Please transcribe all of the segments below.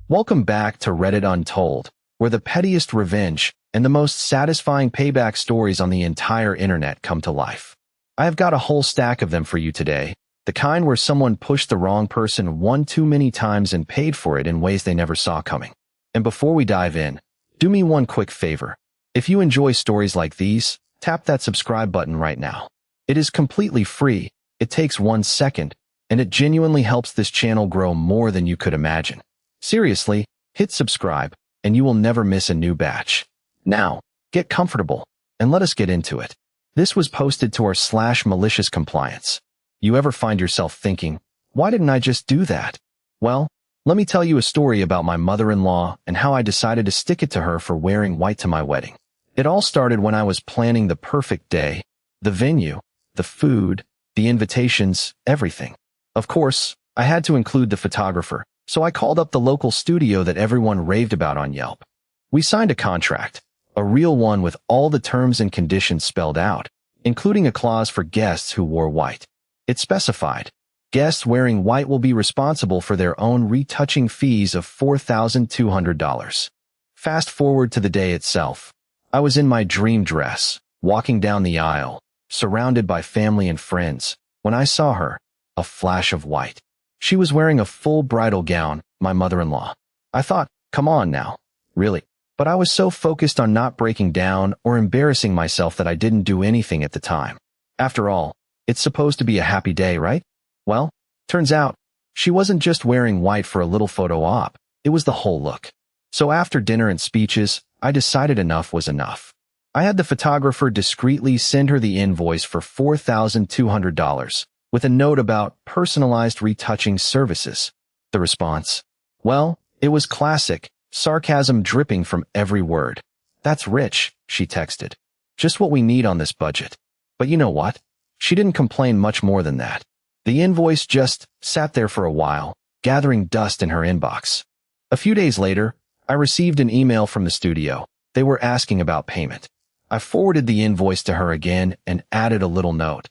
Welcome back to Reddit Untold, where the pettiest revenge and the most satisfying payback stories on the entire internet come to life. I have got a whole stack of them for you today, the kind where someone pushed the wrong person one too many times and paid for it in ways they never saw coming. And before we dive in, do me one quick favor. If you enjoy stories like these, tap that subscribe button right now. It is completely free, it takes 1 second, and it genuinely helps this channel grow more than you could imagine. Seriously, hit subscribe, and you will never miss a new batch. Now, get comfortable, and let us get into it. This was posted to our /malicious compliance. You ever find yourself thinking, why didn't I just do that? Well, let me tell you a story about my mother-in-law and how I decided to stick it to her for wearing white to my wedding. It all started when I was planning the perfect day, the venue, the food, the invitations, everything. Of course, I had to include the photographer, so I called up the local studio that everyone raved about on Yelp. We signed a contract, a real one with all the terms and conditions spelled out, including a clause for guests who wore white. It specified, guests wearing white will be responsible for their own retouching fees of $4,200. Fast forward to the day itself. I was in my dream dress, walking down the aisle, surrounded by family and friends, when I saw her, a flash of white. She was wearing a full bridal gown, my mother-in-law. I thought, come on now, really? But I was so focused on not breaking down or embarrassing myself that I didn't do anything at the time. After all, it's supposed to be a happy day, right? Well, turns out, she wasn't just wearing white for a little photo op, it was the whole look. So after dinner and speeches, I decided enough was enough. I had the photographer discreetly send her the invoice for $4,200, with a note about personalized retouching services. The response? Well, it was classic, sarcasm dripping from every word. That's rich, she texted. Just what we need on this budget. But you know what? She didn't complain much more than that. The invoice just sat there for a while, gathering dust in her inbox. A few days later, I received an email from the studio. They were asking about payment. I forwarded the invoice to her again and added a little note.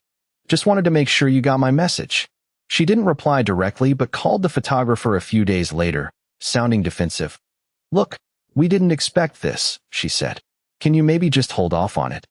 Just wanted to make sure you got my message. She didn't reply directly but called the photographer a few days later, sounding defensive. Look, we didn't expect this, she said. Can you maybe just hold off on it?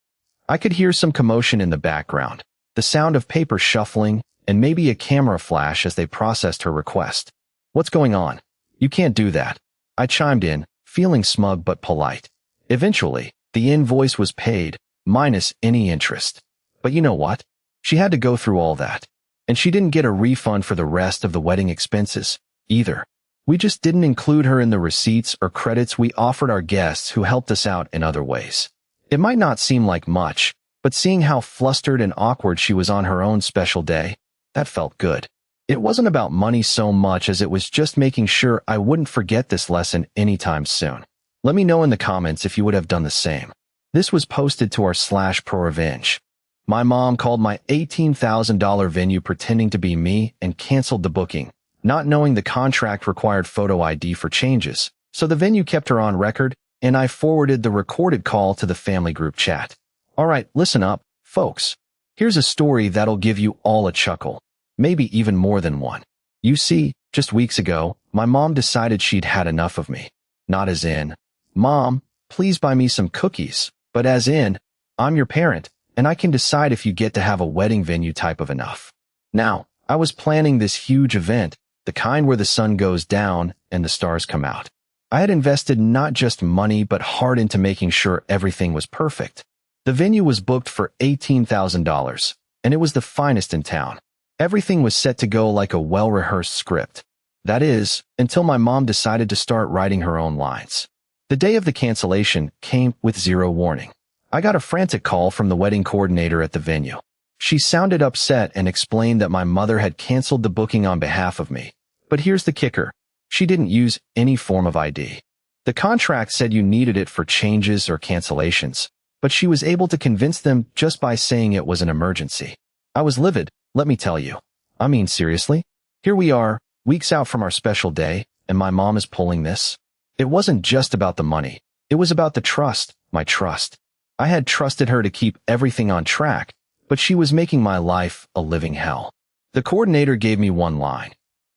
I could hear some commotion in the background, the sound of paper shuffling, and maybe a camera flash as they processed her request. What's going on? You can't do that. I chimed in, feeling smug but polite. Eventually, the invoice was paid, minus any interest. But you know what? She had to go through all that. And she didn't get a refund for the rest of the wedding expenses, either. We just didn't include her in the receipts or credits we offered our guests who helped us out in other ways. It might not seem like much, but seeing how flustered and awkward she was on her own special day, that felt good. It wasn't about money so much as it was just making sure I wouldn't forget this lesson anytime soon. Let me know in the comments if you would have done the same. This was posted to our /pro-revenge. My mom called my $18,000 venue pretending to be me and canceled the booking, not knowing the contract required photo ID for changes, so the venue kept her on record, and I forwarded the recorded call to the family group chat. Alright, listen up, folks. Here's a story that'll give you all a chuckle, maybe even more than one. You see, just weeks ago, my mom decided she'd had enough of me. Not as in, Mom, please buy me some cookies, but as in, I'm your parent, and I can decide if you get to have a wedding venue type of enough. Now, I was planning this huge event, the kind where the sun goes down and the stars come out. I had invested not just money but heart into making sure everything was perfect. The venue was booked for $18,000, and it was the finest in town. Everything was set to go like a well-rehearsed script. That is, until my mom decided to start writing her own lines. The day of the cancellation came with zero warning. I got a frantic call from the wedding coordinator at the venue. She sounded upset and explained that my mother had canceled the booking on behalf of me. But here's the kicker. She didn't use any form of ID. The contract said you needed it for changes or cancellations, but she was able to convince them just by saying it was an emergency. I was livid, let me tell you. I mean, seriously? Here we are, weeks out from our special day, and my mom is pulling this? It wasn't just about the money. It was about the trust, my trust. I had trusted her to keep everything on track, but she was making my life a living hell. The coordinator gave me one line.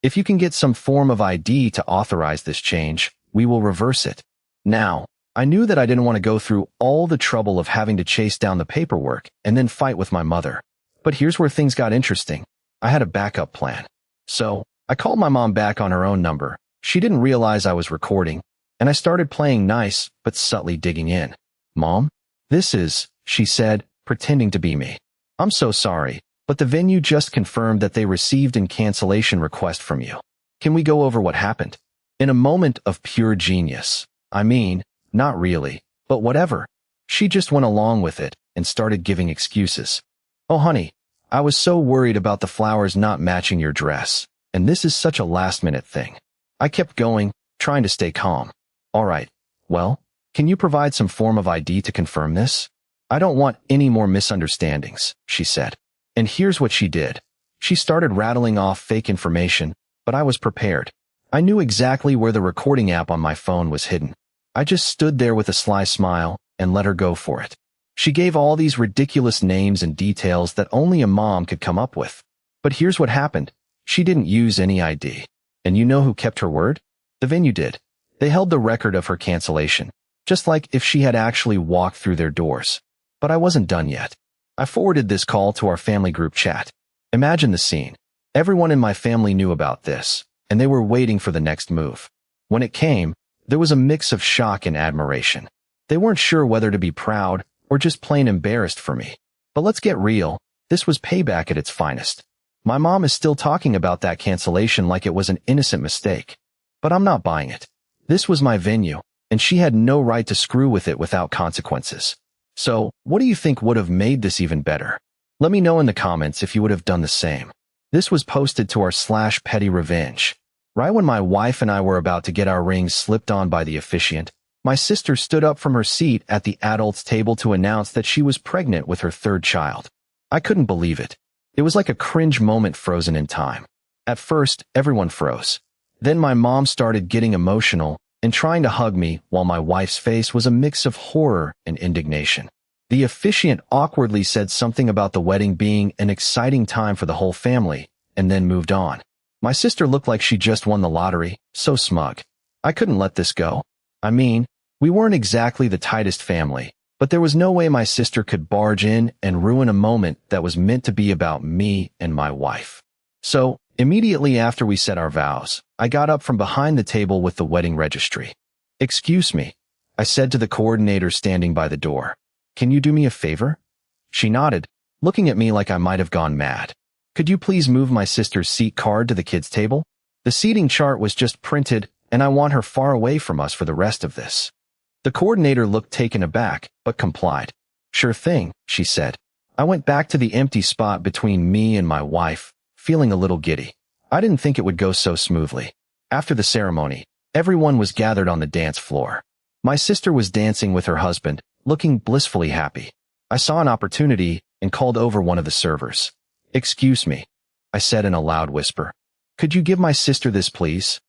If you can get some form of ID to authorize this change, we will reverse it. Now, I knew that I didn't want to go through all the trouble of having to chase down the paperwork and then fight with my mother. But here's where things got interesting. I had a backup plan. So, I called my mom back on her own number. She didn't realize I was recording, and I started playing nice, but subtly digging in. "Mom? This is," she said, pretending to be me. "I'm so sorry, but the venue just confirmed that they received a cancellation request from you. Can we go over what happened?" In a moment of pure genius. I mean, not really, but whatever. She just went along with it and started giving excuses. "Oh honey, I was so worried about the flowers not matching your dress, and this is such a last-minute thing." I kept going, trying to stay calm. "All right, well, can you provide some form of ID to confirm this? I don't want any more misunderstandings," she said. And here's what she did. She started rattling off fake information, but I was prepared. I knew exactly where the recording app on my phone was hidden. I just stood there with a sly smile and let her go for it. She gave all these ridiculous names and details that only a mom could come up with. But here's what happened. She didn't use any ID. And you know who kept her word? The venue did. They held the record of her cancellation, just like if she had actually walked through their doors. But I wasn't done yet. I forwarded this call to our family group chat. Imagine the scene. Everyone in my family knew about this, and they were waiting for the next move. When it came, there was a mix of shock and admiration. They weren't sure whether to be proud or just plain embarrassed for me. But let's get real, this was payback at its finest. My mom is still talking about that cancellation like it was an innocent mistake. But I'm not buying it. This was my venue, and she had no right to screw with it without consequences. So, what do you think would have made this even better? Let me know in the comments if you would have done the same. This was posted to our /petty revenge. Right when my wife and I were about to get our rings slipped on by the officiant, my sister stood up from her seat at the adults' table to announce that she was pregnant with her third child. I couldn't believe it. It was like a cringe moment frozen in time. At first, everyone froze. Then my mom started getting emotional and trying to hug me while my wife's face was a mix of horror and indignation. The officiant awkwardly said something about the wedding being an exciting time for the whole family, and then moved on. My sister looked like she just won the lottery, so smug. I couldn't let this go. I mean, we weren't exactly the tightest family, but there was no way my sister could barge in and ruin a moment that was meant to be about me and my wife. So, immediately after we said our vows, I got up from behind the table with the wedding registry. "Excuse me," I said to the coordinator standing by the door. "Can you do me a favor?" She nodded, looking at me like I might have gone mad. "Could you please move my sister's seat card to the kids' table? The seating chart was just printed, and I want her far away from us for the rest of this." The coordinator looked taken aback, but complied. "Sure thing," she said. I went back to the empty spot between me and my wife, feeling a little giddy. I didn't think it would go so smoothly. After the ceremony, everyone was gathered on the dance floor. My sister was dancing with her husband, looking blissfully happy. I saw an opportunity and called over one of the servers. "Excuse me," I said in a loud whisper. "Could you give my sister this, please?"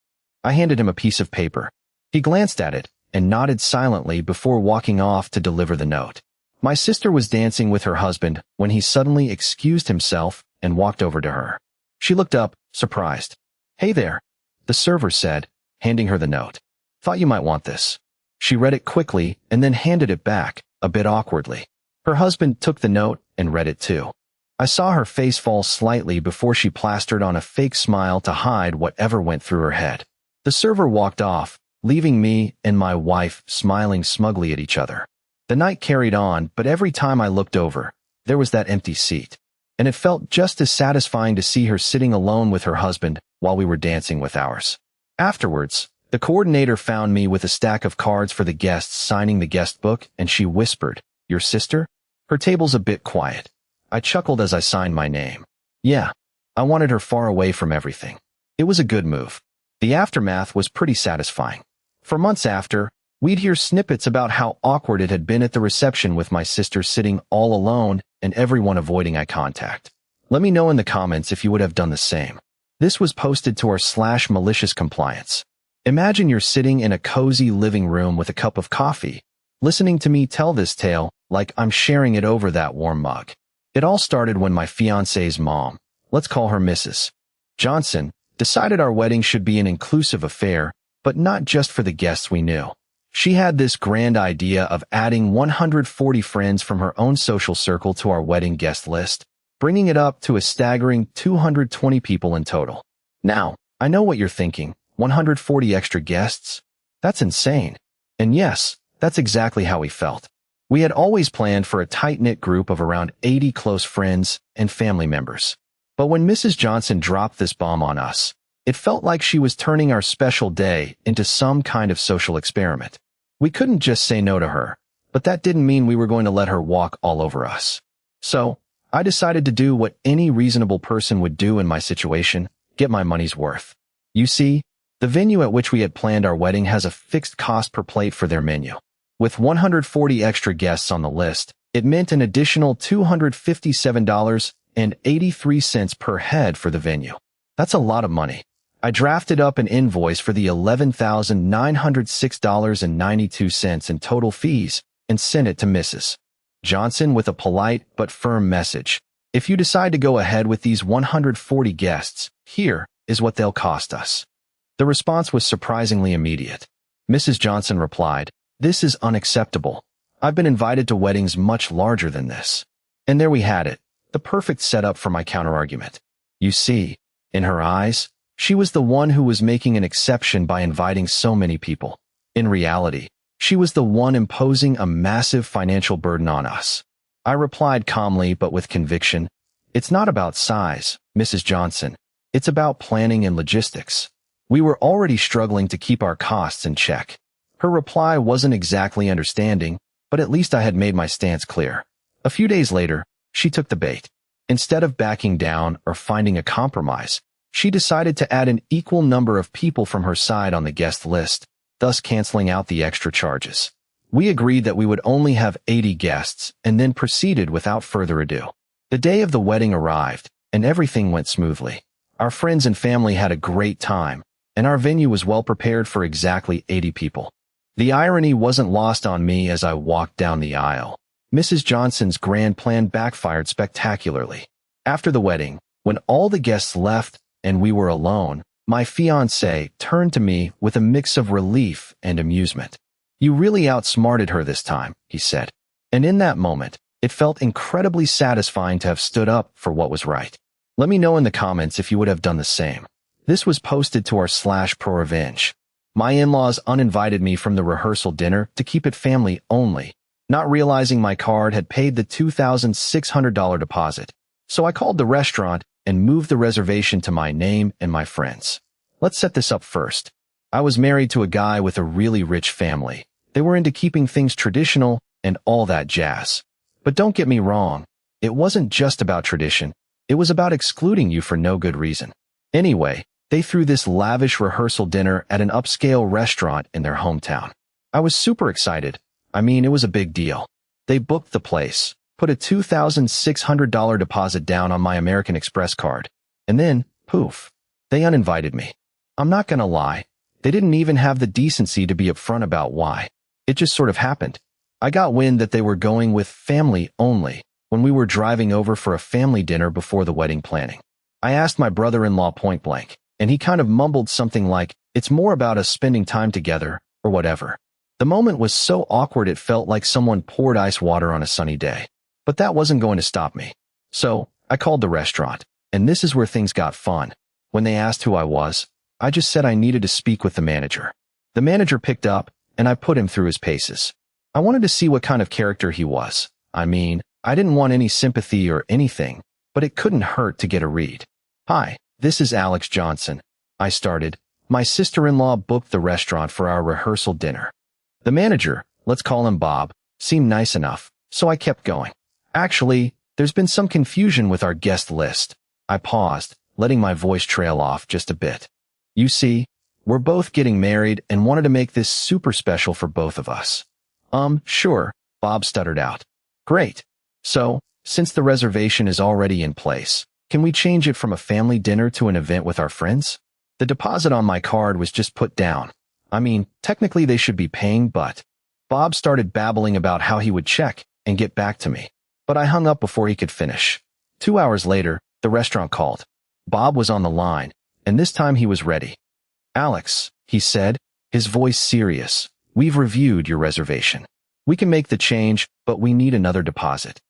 I handed him a piece of paper. He glanced at it and nodded silently before walking off to deliver the note. My sister was dancing with her husband when he suddenly excused himself and walked over to her. She looked up, surprised. "Hey there," the server said, handing her the note. "Thought you might want this." She read it quickly and then handed it back, a bit awkwardly. Her husband took the note and read it too. I saw her face fall slightly before she plastered on a fake smile to hide whatever went through her head. The server walked off, leaving me and my wife smiling smugly at each other. The night carried on, but every time I looked over, there was that empty seat. And it felt just as satisfying to see her sitting alone with her husband while we were dancing with ours. Afterwards, the coordinator found me with a stack of cards for the guests signing the guest book, and she whispered, "Your sister? Her table's a bit quiet." I chuckled as I signed my name. Yeah, I wanted her far away from everything. It was a good move. The aftermath was pretty satisfying. For months after, we'd hear snippets about how awkward it had been at the reception with my sister sitting all alone and everyone avoiding eye contact. Let me know in the comments if you would have done the same. This was posted to our /malicious compliance. Imagine you're sitting in a cozy living room with a cup of coffee, listening to me tell this tale like I'm sharing it over that warm mug. It all started when my fiancé's mom, let's call her Mrs. Johnson, decided our wedding should be an inclusive affair, but not just for the guests we knew. She had this grand idea of adding 140 friends from her own social circle to our wedding guest list, bringing it up to a staggering 220 people in total. Now, I know what you're thinking, 140 extra guests? That's insane. And yes, that's exactly how we felt. We had always planned for a tight-knit group of around 80 close friends and family members. But when Mrs. Johnson dropped this bomb on us, it felt like she was turning our special day into some kind of social experiment. We couldn't just say no to her, but that didn't mean we were going to let her walk all over us. So, I decided to do what any reasonable person would do in my situation, get my money's worth. You see, the venue at which we had planned our wedding has a fixed cost per plate for their menu. With 140 extra guests on the list, it meant an additional $257.83 per head for the venue. That's a lot of money. I drafted up an invoice for the $11,906.92 in total fees and sent it to Mrs. Johnson with a polite but firm message. If you decide to go ahead with these 140 guests, here is what they'll cost us. The response was surprisingly immediate. Mrs. Johnson replied, "This is unacceptable. I've been invited to weddings much larger than this." And there we had it, the perfect setup for my counterargument. You see, in her eyes, she was the one who was making an exception by inviting so many people. In reality, she was the one imposing a massive financial burden on us. I replied calmly but with conviction, "It's not about size, Mrs. Johnson. It's about planning and logistics." We were already struggling to keep our costs in check. Her reply wasn't exactly understanding, but at least I had made my stance clear. A few days later, she took the bait. Instead of backing down or finding a compromise, she decided to add an equal number of people from her side on the guest list, thus canceling out the extra charges. We agreed that we would only have 80 guests and then proceeded without further ado. The day of the wedding arrived, and everything went smoothly. Our friends and family had a great time, and our venue was well prepared for exactly 80 people. The irony wasn't lost on me as I walked down the aisle. Mrs. Johnson's grand plan backfired spectacularly. After the wedding, when all the guests left and we were alone, my fiancé turned to me with a mix of relief and amusement. "You really outsmarted her this time," he said. And in that moment, it felt incredibly satisfying to have stood up for what was right. Let me know in the comments if you would have done the same. This was posted to our /pro-revenge. My in-laws uninvited me from the rehearsal dinner to keep it family only, not realizing my card had paid the $2,600 deposit. So I called the restaurant and moved the reservation to my name and my friends. Let's set this up first. I was married to a guy with a really rich family. They were into keeping things traditional and all that jazz. But don't get me wrong, it wasn't just about tradition. It was about excluding you for no good reason. Anyway, they threw this lavish rehearsal dinner at an upscale restaurant in their hometown. I was super excited. I mean, it was a big deal. They booked the place, put a $2,600 deposit down on my American Express card, and then, poof, they uninvited me. I'm not gonna lie, they didn't even have the decency to be upfront about why. It just sort of happened. I got wind that they were going with family only when we were driving over for a family dinner before the wedding planning. I asked my brother-in-law point blank, and he kind of mumbled something like, "It's more about us spending time together," or whatever. The moment was so awkward it felt like someone poured ice water on a sunny day. But that wasn't going to stop me. So, I called the restaurant, and this is where things got fun. When they asked who I was, I just said I needed to speak with the manager. The manager picked up, and I put him through his paces. I wanted to see what kind of character he was. I mean, I didn't want any sympathy or anything, but it couldn't hurt to get a read. "Hi, this is Alex Johnson," I started. "My sister-in-law booked the restaurant for our rehearsal dinner." The manager, let's call him Bob, seemed nice enough, so I kept going. "Actually, there's been some confusion with our guest list." I paused, letting my voice trail off just a bit. "You see, we're both getting married and wanted to make this super special for both of us." Sure," Bob stuttered out. "Great. So, since the reservation is already in place, can we change it from a family dinner to an event with our friends? The deposit on my card was just put down. I mean, technically they should be paying, but..." Bob started babbling about how he would check and get back to me, but I hung up before he could finish. 2 hours later, the restaurant called. Bob was on the line, and this time he was ready. "Alex," he said, his voice serious, "we've reviewed your reservation. We can make the change, but we need another deposit."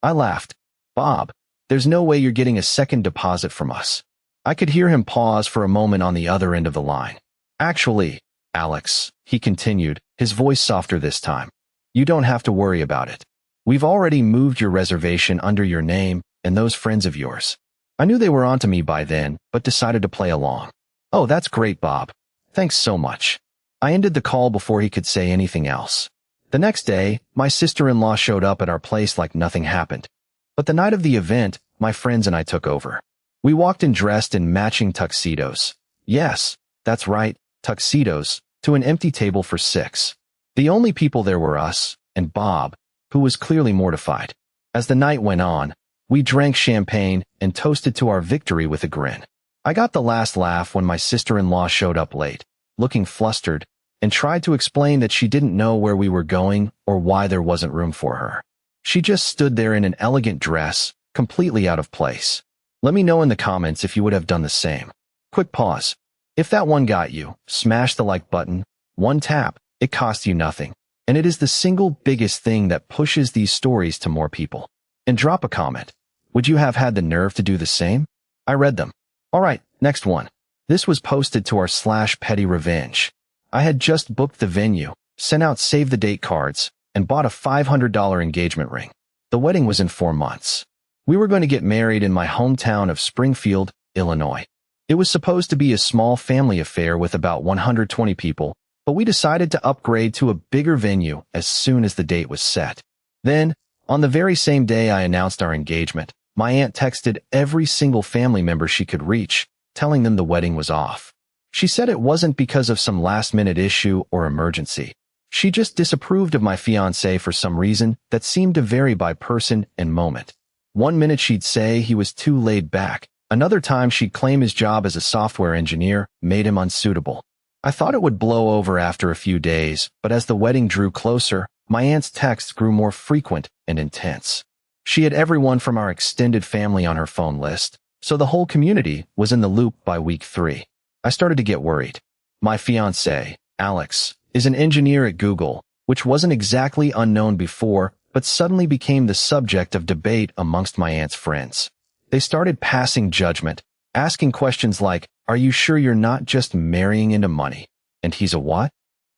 I laughed. "Bob, there's no way you're getting a second deposit from us." I could hear him pause for a moment on the other end of the line. "Actually, Alex," he continued, his voice softer this time, "you don't have to worry about it. We've already moved your reservation under your name and those friends of yours." I knew they were onto me by then, but decided to play along. "Oh, that's great, Bob. Thanks so much." I ended the call before he could say anything else. The next day, my sister-in-law showed up at our place like nothing happened. But the night of the event, my friends and I took over. We walked in dressed in matching tuxedos. Yes, that's right, tuxedos, to an empty table for 6. The only people there were us, and Bob, who was clearly mortified. As the night went on, we drank champagne and toasted to our victory with a grin. I got the last laugh when my sister-in-law showed up late, looking flustered, and tried to explain that she didn't know where we were going or why there wasn't room for her. She just stood there in an elegant dress, completely out of place. Let me know in the comments if you would have done the same. Quick pause. If that one got you, smash the like button. One tap, it costs you nothing. And it is the single biggest thing that pushes these stories to more people. And drop a comment. Would you have had the nerve to do the same? I read them. Alright, next one. This was posted to our /petty revenge. I had just booked the venue, sent out save the date cards, and bought a $500 engagement ring. The wedding was in 4 months. We were going to get married in my hometown of Springfield, Illinois. It was supposed to be a small family affair with about 120 people, but we decided to upgrade to a bigger venue as soon as the date was set. Then, on the very same day I announced our engagement, my aunt texted every single family member she could reach, telling them the wedding was off. She said it wasn't because of some last-minute issue or emergency. She just disapproved of my fiancé for some reason that seemed to vary by person and moment. One minute she'd say he was too laid back. Another time she'd claim his job as a software engineer made him unsuitable. I thought it would blow over after a few days, but as the wedding drew closer, my aunt's texts grew more frequent and intense. She had everyone from our extended family on her phone list, so the whole community was in the loop by week 3. I started to get worried. My fiancé, Alex, is an engineer at Google, which wasn't exactly unknown before, but suddenly became the subject of debate amongst my aunt's friends. They started passing judgment, asking questions like, "Are you sure you're not just marrying into money? And he's a what?"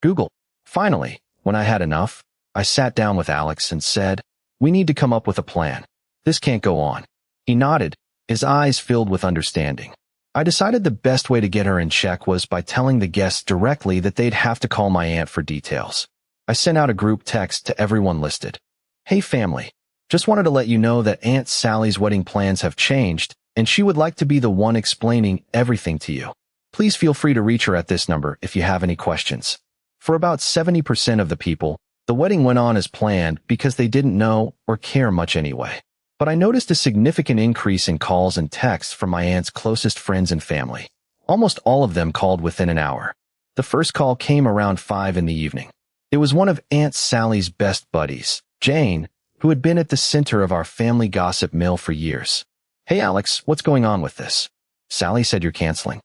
Google. Finally, when I had enough, I sat down with Alex and said, "We need to come up with a plan. This can't go on." He nodded, his eyes filled with understanding. I decided the best way to get her in check was by telling the guests directly that they'd have to call my aunt for details. I sent out a group text to everyone listed. "Hey family, just wanted to let you know that Aunt Sally's wedding plans have changed, and she would like to be the one explaining everything to you. Please feel free to reach her at this number if you have any questions." For about 70% of the people, the wedding went on as planned because they didn't know or care much anyway. But I noticed a significant increase in calls and texts from my aunt's closest friends and family. Almost all of them called within an hour. The first call came around 5 in the evening. It was one of Aunt Sally's best buddies, Jane, who had been at the center of our family gossip mill for years. "Hey Alex, what's going on with this? Sally said you're canceling."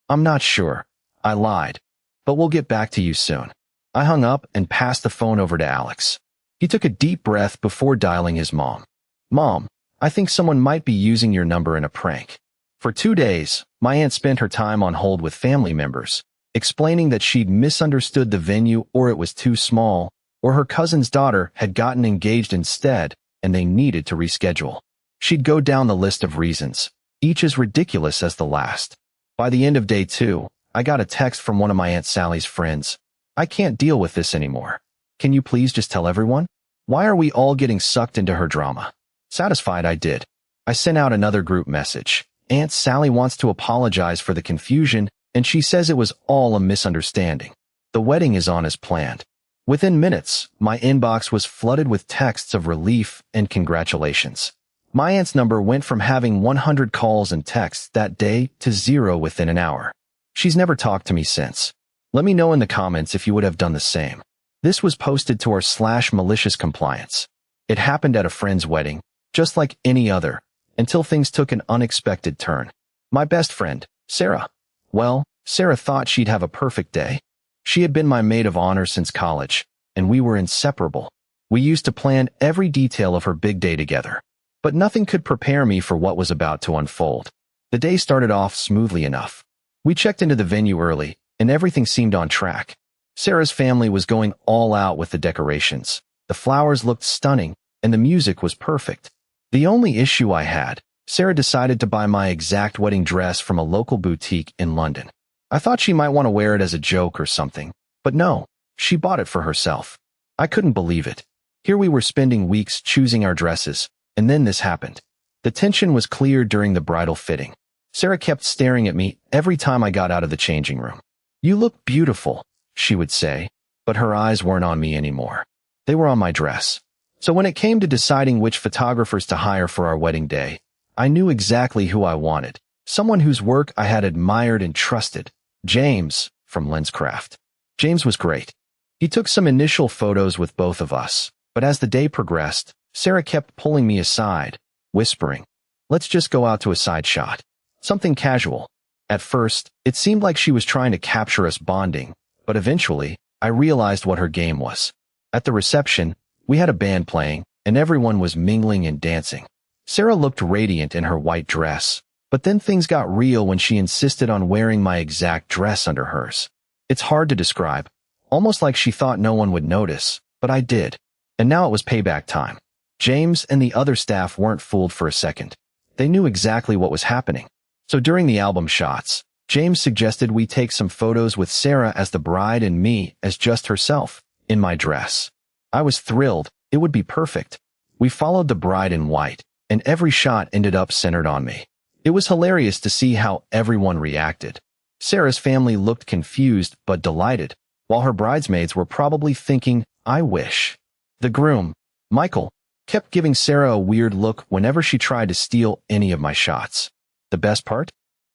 "I'm not sure." I lied. "But we'll get back to you soon." I hung up and passed the phone over to Alex. He took a deep breath before dialing his mom. "Mom, I think someone might be using your number in a prank." For 2 days, my aunt spent her time on hold with family members, explaining that she'd misunderstood the venue or it was too small, or her cousin's daughter had gotten engaged instead and they needed to reschedule. She'd go down the list of reasons, each as ridiculous as the last. By the end of day 2, I got a text from one of my Aunt Sally's friends. "I can't deal with this anymore. Can you please just tell everyone? Why are we all getting sucked into her drama?" Satisfied, I did. I sent out another group message. "Aunt Sally wants to apologize for the confusion, and she says it was all a misunderstanding. The wedding is on as planned." Within minutes, my inbox was flooded with texts of relief and congratulations. My aunt's number went from having 100 calls and texts that day to 0 within an hour. She's never talked to me since. Let me know in the comments if you would have done the same. This was posted to our /malicious compliance. It happened at a friend's wedding, just like any other, until things took an unexpected turn. My best friend, Sarah, Well, Sarah thought she'd have a perfect day. She had been my maid of honor since college, and we were inseparable. We used to plan every detail of her big day together. But nothing could prepare me for what was about to unfold. The day started off smoothly enough. We checked into the venue early, and everything seemed on track. Sarah's family was going all out with the decorations. The flowers looked stunning, and the music was perfect. The only issue I had, Sarah decided to buy my exact wedding dress from a local boutique in London. I thought she might want to wear it as a joke or something, but no, she bought it for herself. I couldn't believe it. Here we were spending weeks choosing our dresses, and then this happened. The tension was clear during the bridal fitting. Sarah kept staring at me every time I got out of the changing room. "You look beautiful," she would say, but her eyes weren't on me anymore. They were on my dress. So when it came to deciding which photographers to hire for our wedding day, I knew exactly who I wanted, someone whose work I had admired and trusted. James, from Lenscraft. James was great. He took some initial photos with both of us, but as the day progressed, Sarah kept pulling me aside, whispering, "Let's just go out to a side shot. Something casual." At first, it seemed like she was trying to capture us bonding, but eventually, I realized what her game was. At the reception, we had a band playing, and everyone was mingling and dancing. Sarah looked radiant in her white dress, but then things got real when she insisted on wearing my exact dress under hers. It's hard to describe, almost like she thought no one would notice, but I did. And now it was payback time. James and the other staff weren't fooled for a second. They knew exactly what was happening. So during the album shots, James suggested we take some photos with Sarah as the bride and me as just herself, in my dress. I was thrilled. It would be perfect. We followed the bride in white, and every shot ended up centered on me. It was hilarious to see how everyone reacted. Sarah's family looked confused but delighted, while her bridesmaids were probably thinking, "I wish." The groom, Michael, kept giving Sarah a weird look whenever she tried to steal any of my shots. The best part?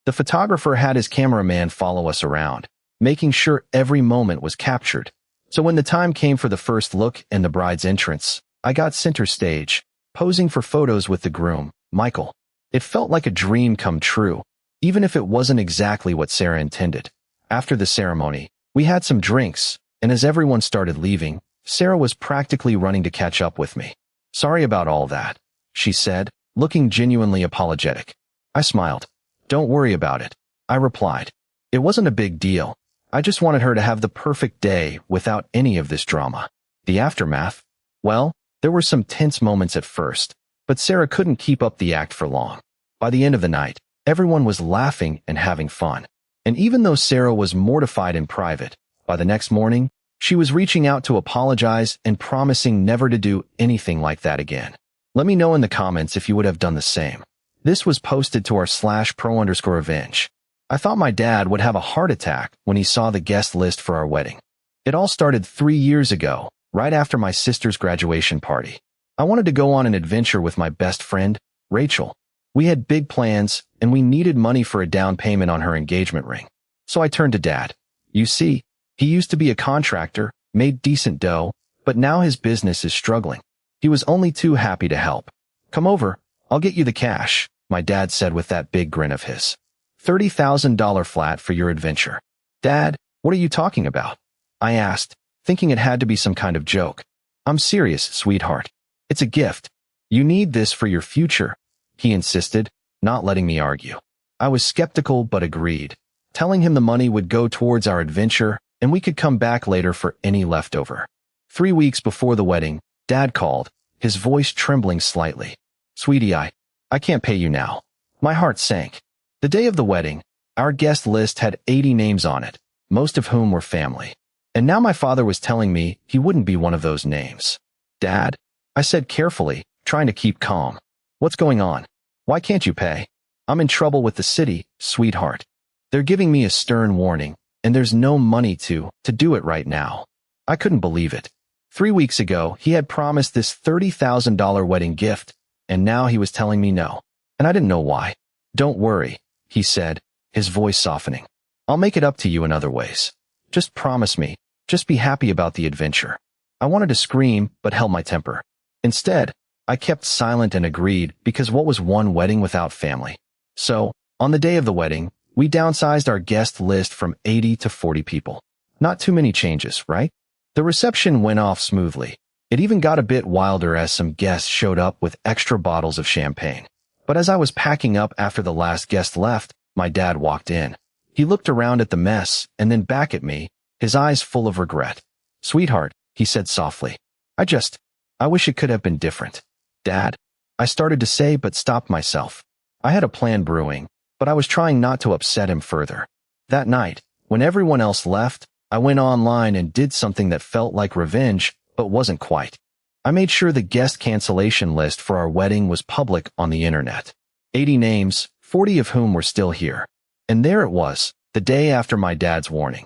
The photographer had his cameraman follow us around, making sure every moment was captured. So when the time came for the first look and the bride's entrance, I got center stage, posing for photos with the groom, Michael. It felt like a dream come true, even if it wasn't exactly what Sarah intended. After the ceremony, we had some drinks, and as everyone started leaving, Sarah was practically running to catch up with me. "Sorry about all that," she said, looking genuinely apologetic. I smiled. "Don't worry about it," I replied. It wasn't a big deal. I just wanted her to have the perfect day without any of this drama. The aftermath? Well, there were some tense moments at first, but Sarah couldn't keep up the act for long. By the end of the night, everyone was laughing and having fun. And even though Sarah was mortified in private, by the next morning, she was reaching out to apologize and promising never to do anything like that again. Let me know in the comments if you would have done the same. This was posted to our /pro_revenge. I thought my dad would have a heart attack when he saw the guest list for our wedding. It all started 3 years ago, right after my sister's graduation party. I wanted to go on an adventure with my best friend, Rachel. We had big plans, and we needed money for a down payment on her engagement ring. So I turned to Dad. You see, he used to be a contractor, made decent dough, but now his business is struggling. He was only too happy to help. "Come over, I'll get you the cash," my dad said with that big grin of his. $30,000 flat for your adventure. "Dad, what are you talking about?" I asked, thinking it had to be some kind of joke. "I'm serious, sweetheart. It's a gift. You need this for your future," he insisted, not letting me argue. I was skeptical but agreed, telling him the money would go towards our adventure and we could come back later for any leftover. 3 weeks before the wedding, Dad called, his voice trembling slightly. "Sweetie, I can't pay you now." My heart sank. The day of the wedding, our guest list had 80 names on it, most of whom were family. And now my father was telling me he wouldn't be one of those names. "Dad," I said carefully, trying to keep calm. "What's going on? Why can't you pay?" "I'm in trouble with the city, sweetheart. They're giving me a stern warning, and there's no money to do it right now." I couldn't believe it. 3 weeks ago, he had promised this $30,000 wedding gift, and now he was telling me no. And I didn't know why. "Don't worry," he said, his voice softening. "I'll make it up to you in other ways. Just promise me. Just be happy about the adventure." I wanted to scream, but held my temper. Instead, I kept silent and agreed because what was one wedding without family? So, on the day of the wedding, We downsized our guest list from 80 to 40 people. Not too many changes, right? The reception went off smoothly. It even got a bit wilder as some guests showed up with extra bottles of champagne. But as I was packing up after the last guest left, my dad walked in. He looked around at the mess and then back at me, his eyes full of regret. "Sweetheart," he said softly. I wish it could have been different." "Dad," I started to say but stopped myself. I had a plan brewing, but I was trying not to upset him further. That night, when everyone else left, I went online and did something that felt like revenge, but wasn't quite. I made sure the guest cancellation list for our wedding was public on the internet. 80 names, 40 of whom were still here. And there it was, the day after my dad's warning.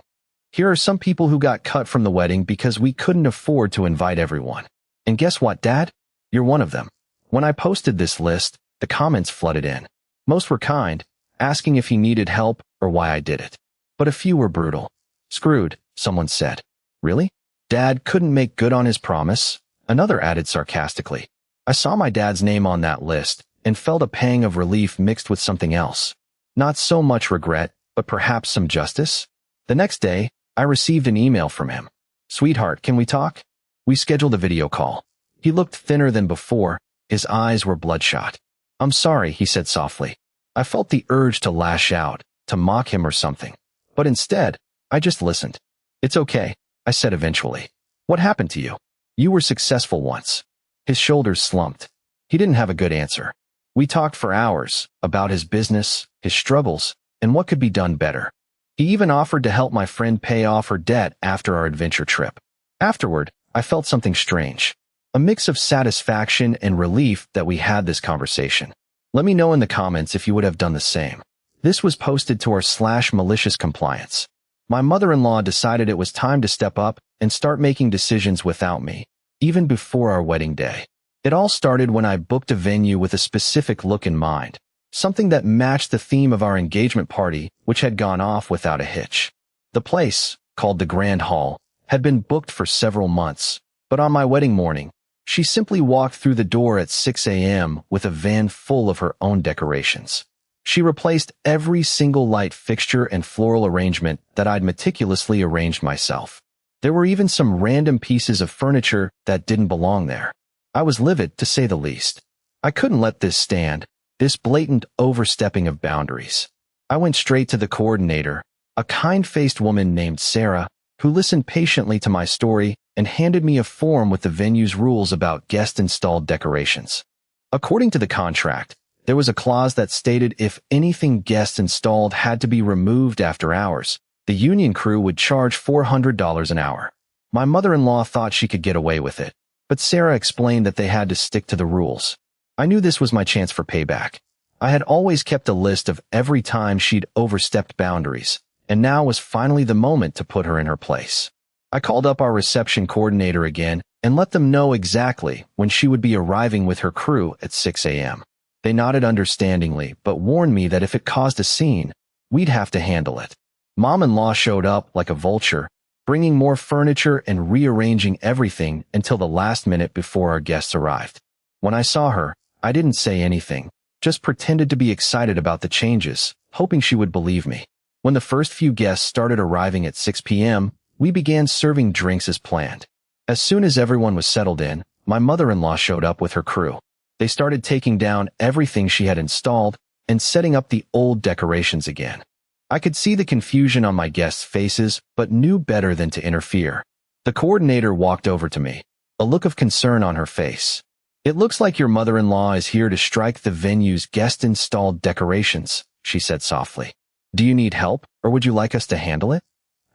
"Here are some people who got cut from the wedding because we couldn't afford to invite everyone. And guess what, Dad? You're one of them." When I posted this list, the comments flooded in. Most were kind, asking if he needed help or why I did it. But a few were brutal. "Screwed," someone said. "Really? Dad couldn't make good on his promise?" Another added sarcastically. I saw my dad's name on that list and felt a pang of relief mixed with something else. Not so much regret, but perhaps some justice? The next day, I received an email from him. "Sweetheart, can we talk?" We scheduled a video call. He looked thinner than before. His eyes were bloodshot. "I'm sorry," he said softly. I felt the urge to lash out, to mock him or something. But instead, I just listened. "It's okay," I said eventually. "What happened to you? You were successful once." His shoulders slumped. He didn't have a good answer. We talked for hours about his business, his struggles, and what could be done better. He even offered to help my friend pay off her debt after our adventure trip. Afterward, I felt something strange. A mix of satisfaction and relief that we had this conversation. Let me know in the comments if you would have done the same. This was posted to our /malicious compliance. My mother-in-law decided it was time to step up and start making decisions without me, even before our wedding day. It all started when I booked a venue with a specific look in mind, something that matched the theme of our engagement party, which had gone off without a hitch. The place, called the Grand Hall, had been booked for several months, but on my wedding morning, she simply walked through the door at 6 a.m. with a van full of her own decorations. She replaced every single light fixture and floral arrangement that I'd meticulously arranged myself. There were even some random pieces of furniture that didn't belong there. I was livid, to say the least. I couldn't let this stand, this blatant overstepping of boundaries. I went straight to the coordinator, a kind-faced woman named Sarah, who listened patiently to my story and handed me a form with the venue's rules about guest-installed decorations. According to the contract, there was a clause that stated if anything guest-installed had to be removed after hours, the union crew would charge $400 an hour. My mother-in-law thought she could get away with it, but Sarah explained that they had to stick to the rules. I knew this was my chance for payback. I had always kept a list of every time she'd overstepped boundaries, and now was finally the moment to put her in her place. I called up our reception coordinator again and let them know exactly when she would be arriving with her crew at 6 a.m. They nodded understandingly, but warned me that if it caused a scene, we'd have to handle it. Mom-in-law showed up like a vulture, bringing more furniture and rearranging everything until the last minute before our guests arrived. When I saw her, I didn't say anything, just pretended to be excited about the changes, hoping she would believe me. When the first few guests started arriving at 6 p.m., we began serving drinks as planned. As soon as everyone was settled in, my mother-in-law showed up with her crew. They started taking down everything she had installed and setting up the old decorations again. I could see the confusion on my guests' faces, but knew better than to interfere. The coordinator walked over to me, a look of concern on her face. "It looks like your mother-in-law is here to strike the venue's guest-installed decorations," she said softly. "Do you need help, or would you like us to handle it?"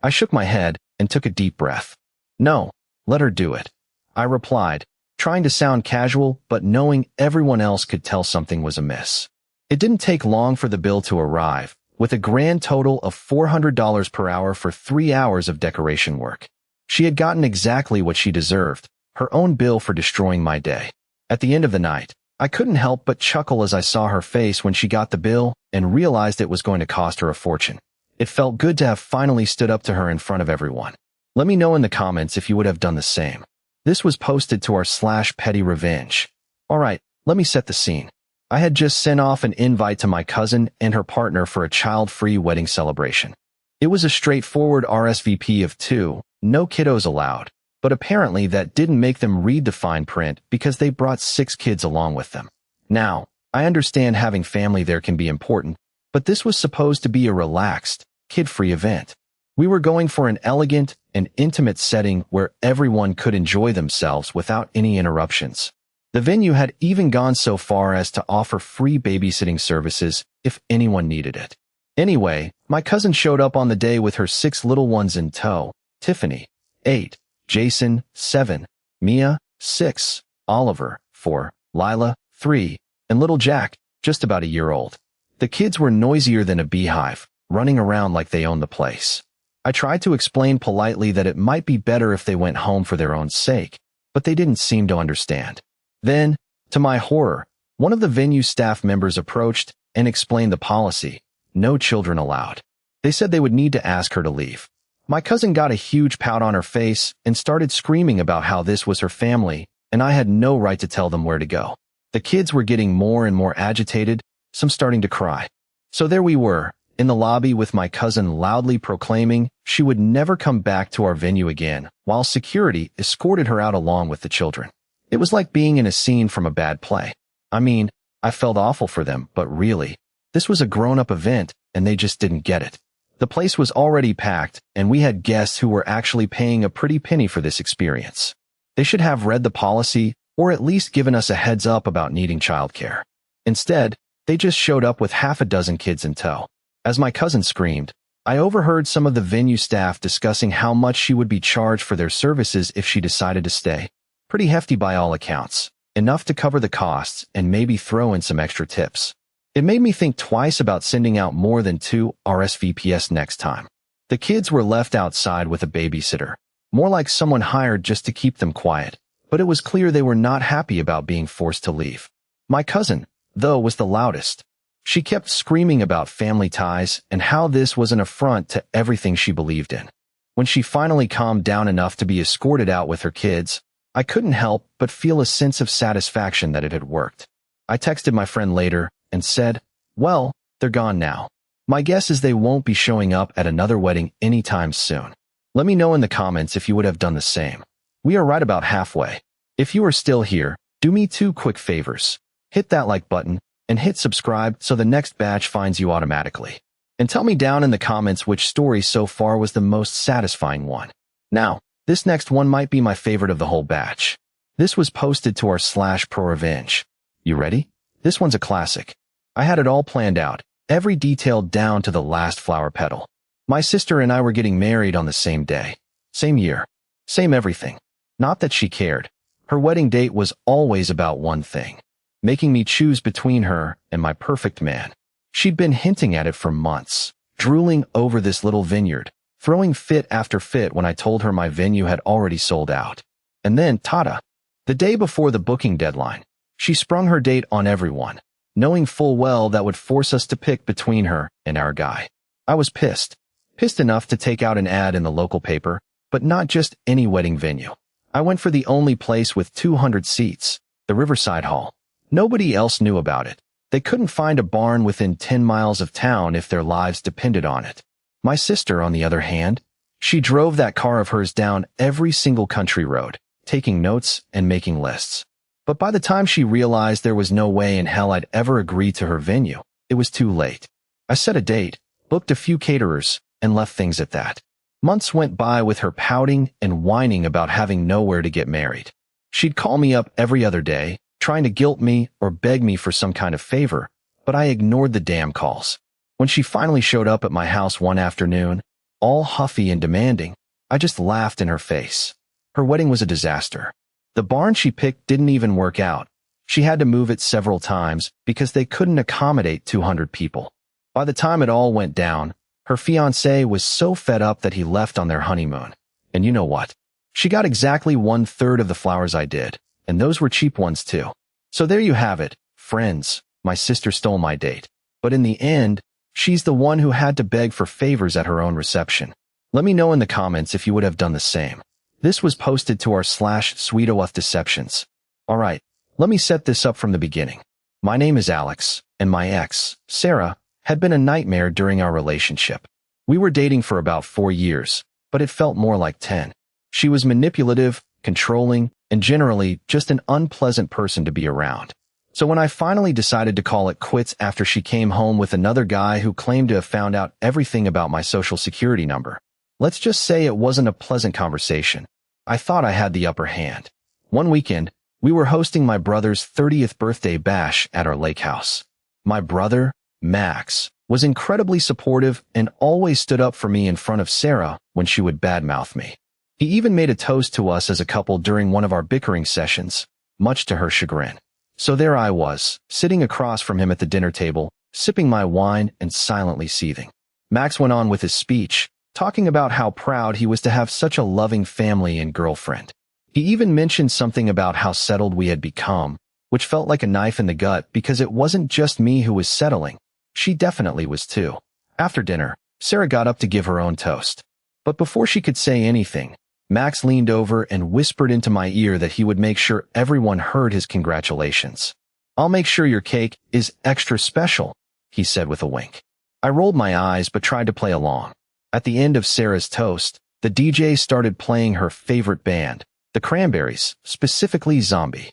I shook my head and took a deep breath. "No, let her do it," I replied, trying to sound casual but knowing everyone else could tell something was amiss. It didn't take long for the bill to arrive, with a grand total of $400 per hour for 3 hours of decoration work. She had gotten exactly what she deserved, her own bill for destroying my day. At the end of the night, I couldn't help but chuckle as I saw her face when she got the bill and realized it was going to cost her a fortune. It felt good to have finally stood up to her in front of everyone. Let me know in the comments if you would have done the same. This was posted to our /petty revenge. Alright, let me set the scene. I had just sent off an invite to my cousin and her partner for a child-free wedding celebration. It was a straightforward RSVP of 2, no kiddos allowed, but apparently that didn't make them read the fine print because they brought 6 kids along with them. Now, I understand having family there can be important, but this was supposed to be a relaxed, kid-free event. We were going for an elegant and intimate setting where everyone could enjoy themselves without any interruptions. The venue had even gone so far as to offer free babysitting services if anyone needed it. Anyway, my cousin showed up on the day with her 6 little ones in tow: Tiffany, 8, Jason, 7, Mia, 6, Oliver, 4, Lila, 3, and little Jack, just about a year old. The kids were noisier than a beehive, running around like they owned the place. I tried to explain politely that it might be better if they went home for their own sake, but they didn't seem to understand. Then, to my horror, one of the venue staff members approached and explained the policy: no children allowed. They said they would need to ask her to leave. My cousin got a huge pout on her face and started screaming about how this was her family, and I had no right to tell them where to go. The kids were getting more and more agitated, some starting to cry. So there we were, in the lobby with my cousin loudly proclaiming she would never come back to our venue again, while security escorted her out along with the children. It was like being in a scene from a bad play. I mean, I felt awful for them, but really, this was a grown-up event, and they just didn't get it. The place was already packed, and we had guests who were actually paying a pretty penny for this experience. They should have read the policy, or at least given us a heads up about needing childcare. Instead, they just showed up with half a dozen kids in tow. As my cousin screamed, I overheard some of the venue staff discussing how much she would be charged for their services if she decided to stay. Pretty hefty by all accounts, enough to cover the costs and maybe throw in some extra tips. It made me think twice about sending out more than 2 RSVPs next time. The kids were left outside with a babysitter, more like someone hired just to keep them quiet, but it was clear they were not happy about being forced to leave. My cousin, though, was the loudest. She kept screaming about family ties and how this was an affront to everything she believed in. When she finally calmed down enough to be escorted out with her kids, I couldn't help but feel a sense of satisfaction that it had worked. I texted my friend later and said, well, they're gone now. My guess is they won't be showing up at another wedding anytime soon. Let me know in the comments if you would have done the same. We are right about halfway. If you are still here, do me 2 quick favors. Hit that like button and hit subscribe so the next batch finds you automatically. And tell me down in the comments which story so far was the most satisfying one. Now, this next one might be my favorite of the whole batch. This was posted to our /ProRevenge. You ready? This one's a classic. I had it all planned out, every detail down to the last flower petal. My sister and I were getting married on the same day, same year, same everything. Not that she cared. Her wedding date was always about one thing: making me choose between her and my perfect man. She'd been hinting at it for months, drooling over this little vineyard, throwing fit after fit when I told her my venue had already sold out. And then, tada! The day before the booking deadline, she sprung her date on everyone, knowing full well that would force us to pick between her and our guy. I was pissed. Pissed enough to take out an ad in the local paper, but not just any wedding venue. I went for the only place with 200 seats, the Riverside Hall. Nobody else knew about it. They couldn't find a barn within 10 miles of town if their lives depended on it. My sister, on the other hand, she drove that car of hers down every single country road, taking notes and making lists. But by the time she realized there was no way in hell I'd ever agree to her venue, it was too late. I set a date, booked a few caterers, and left things at that. Months went by with her pouting and whining about having nowhere to get married. She'd call me up every other day, trying to guilt me or beg me for some kind of favor, but I ignored the damn calls. When she finally showed up at my house one afternoon, all huffy and demanding, I just laughed in her face. Her wedding was a disaster. The barn she picked didn't even work out. She had to move it several times because they couldn't accommodate 200 people. By the time it all went down, her fiancé was so fed up that he left on their honeymoon. And you know what? She got exactly 1/3 of the flowers I did, and those were cheap ones too. So there you have it, friends. My sister stole my date. But in the end, she's the one who had to beg for favors at her own reception. Let me know in the comments if you would have done the same. This was posted to our /SweetoWuthDeceptions. Alright, let me set this up from the beginning. My name is Alex, and my ex, Sarah, had been a nightmare during our relationship. We were dating for about 4 years, but it felt more like 10. She was manipulative, controlling, and generally just an unpleasant person to be around. So when I finally decided to call it quits after she came home with another guy who claimed to have found out everything about my social security number, let's just say it wasn't a pleasant conversation. I thought I had the upper hand. One weekend, we were hosting my brother's 30th birthday bash at our lake house. My brother, Max, was incredibly supportive and always stood up for me in front of Sarah when she would badmouth me. He even made a toast to us as a couple during one of our bickering sessions, much to her chagrin. So there I was, sitting across from him at the dinner table, sipping my wine and silently seething. Max went on with his speech, talking about how proud he was to have such a loving family and girlfriend. He even mentioned something about how settled we had become, which felt like a knife in the gut because it wasn't just me who was settling. She definitely was too. After dinner, Sarah got up to give her own toast. But before she could say anything, Max leaned over and whispered into my ear that he would make sure everyone heard his congratulations. "I'll make sure your cake is extra special," he said with a wink. I rolled my eyes but tried to play along. At the end of Sarah's toast, the DJ started playing her favorite band, the Cranberries, specifically Zombie.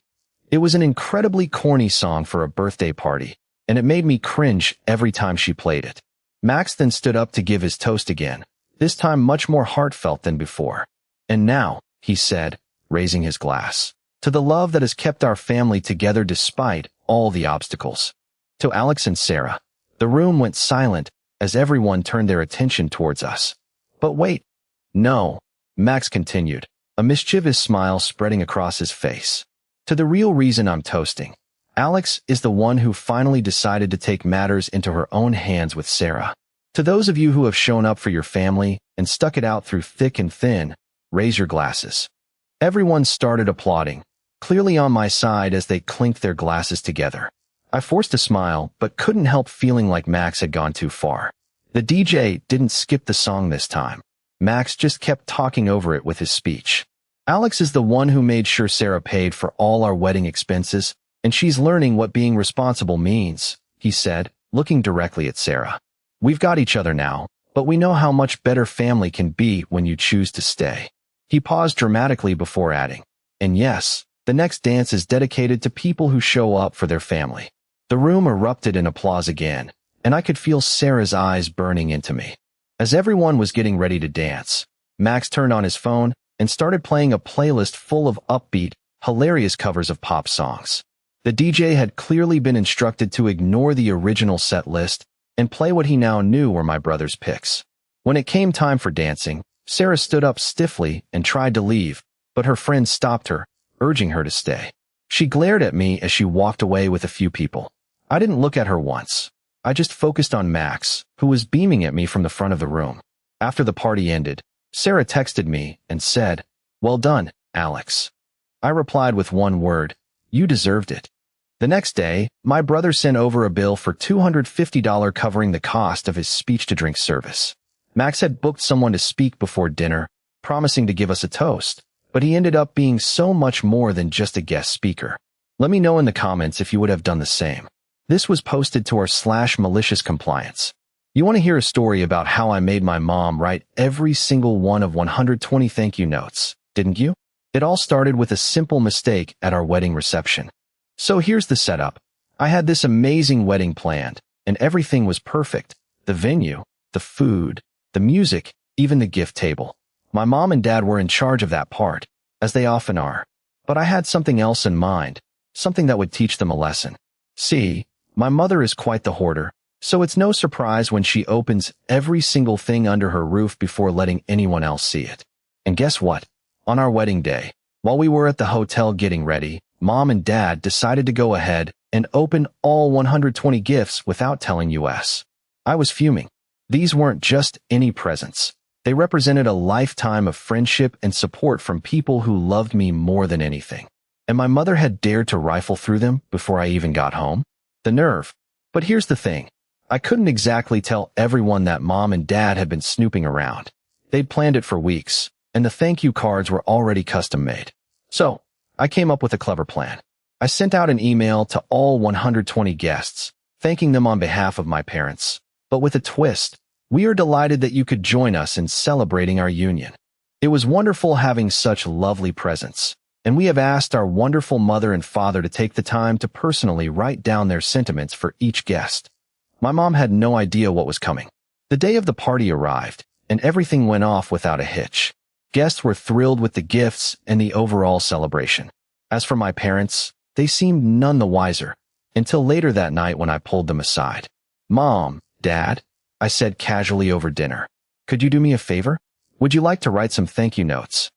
It was an incredibly corny song for a birthday party, and it made me cringe every time she played it. Max then stood up to give his toast again, this time much more heartfelt than before. "And now," he said, raising his glass, "to the love that has kept our family together despite all the obstacles." To Alex and Sarah, the room went silent as everyone turned their attention towards us. "But wait. No," Max continued, a mischievous smile spreading across his face. "To the real reason I'm toasting. Alex is the one who finally decided to take matters into her own hands with Sarah. To those of you who have shown up for your family and stuck it out through thick and thin, raise your glasses." Everyone started applauding, clearly on my side as they clinked their glasses together. I forced a smile, but couldn't help feeling like Max had gone too far. The DJ didn't skip the song this time. Max just kept talking over it with his speech. "Alex is the one who made sure Sarah paid for all our wedding expenses, and she's learning what being responsible means," he said, looking directly at Sarah. "We've got each other now, but we know how much better family can be when you choose to stay." He paused dramatically before adding, "And yes, the next dance is dedicated to people who show up for their family." The room erupted in applause again, and I could feel Sarah's eyes burning into me. As everyone was getting ready to dance, Max turned on his phone and started playing a playlist full of upbeat, hilarious covers of pop songs. The DJ had clearly been instructed to ignore the original set list and play what he now knew were my brother's picks. When it came time for dancing, Sarah stood up stiffly and tried to leave, but her friend stopped her, urging her to stay. She glared at me as she walked away with a few people. I didn't look at her once. I just focused on Max, who was beaming at me from the front of the room. After the party ended, Sarah texted me and said, "Well done, Alex." I replied with one word, "You deserved it." The next day, my brother sent over a bill for $250 covering the cost of his speech-to-drink service. Max had booked someone to speak before dinner, promising to give us a toast, but he ended up being so much more than just a guest speaker. Let me know in the comments if you would have done the same. This was posted to our /malicious compliance. You want to hear a story about how I made my mom write every single one of 120 thank you notes, didn't you? It all started with a simple mistake at our wedding reception. So here's the setup. I had this amazing wedding planned, and everything was perfect. The venue, the food, the music, even the gift table. My mom and dad were in charge of that part, as they often are. But I had something else in mind, something that would teach them a lesson. See, my mother is quite the hoarder, so it's no surprise when she opens every single thing under her roof before letting anyone else see it. And guess what? On our wedding day, while we were at the hotel getting ready, Mom and Dad decided to go ahead and open all 120 gifts without telling us. I was fuming. These weren't just any presents. They represented a lifetime of friendship and support from people who loved me more than anything. And my mother had dared to rifle through them before I even got home? The nerve. But here's the thing. I couldn't exactly tell everyone that Mom and Dad had been snooping around. They'd planned it for weeks, and the thank you cards were already custom made. So, I came up with a clever plan. I sent out an email to all 120 guests, thanking them on behalf of my parents. But with a twist, we are delighted that you could join us in celebrating our union. It was wonderful having such lovely presents, and we have asked our wonderful mother and father to take the time to personally write down their sentiments for each guest. My mom had no idea what was coming. The day of the party arrived, and everything went off without a hitch. Guests were thrilled with the gifts and the overall celebration. As for my parents, they seemed none the wiser, until later that night when I pulled them aside. "Mom, Dad," I said casually over dinner, "could you do me a favor? Would you like to write some thank you notes?"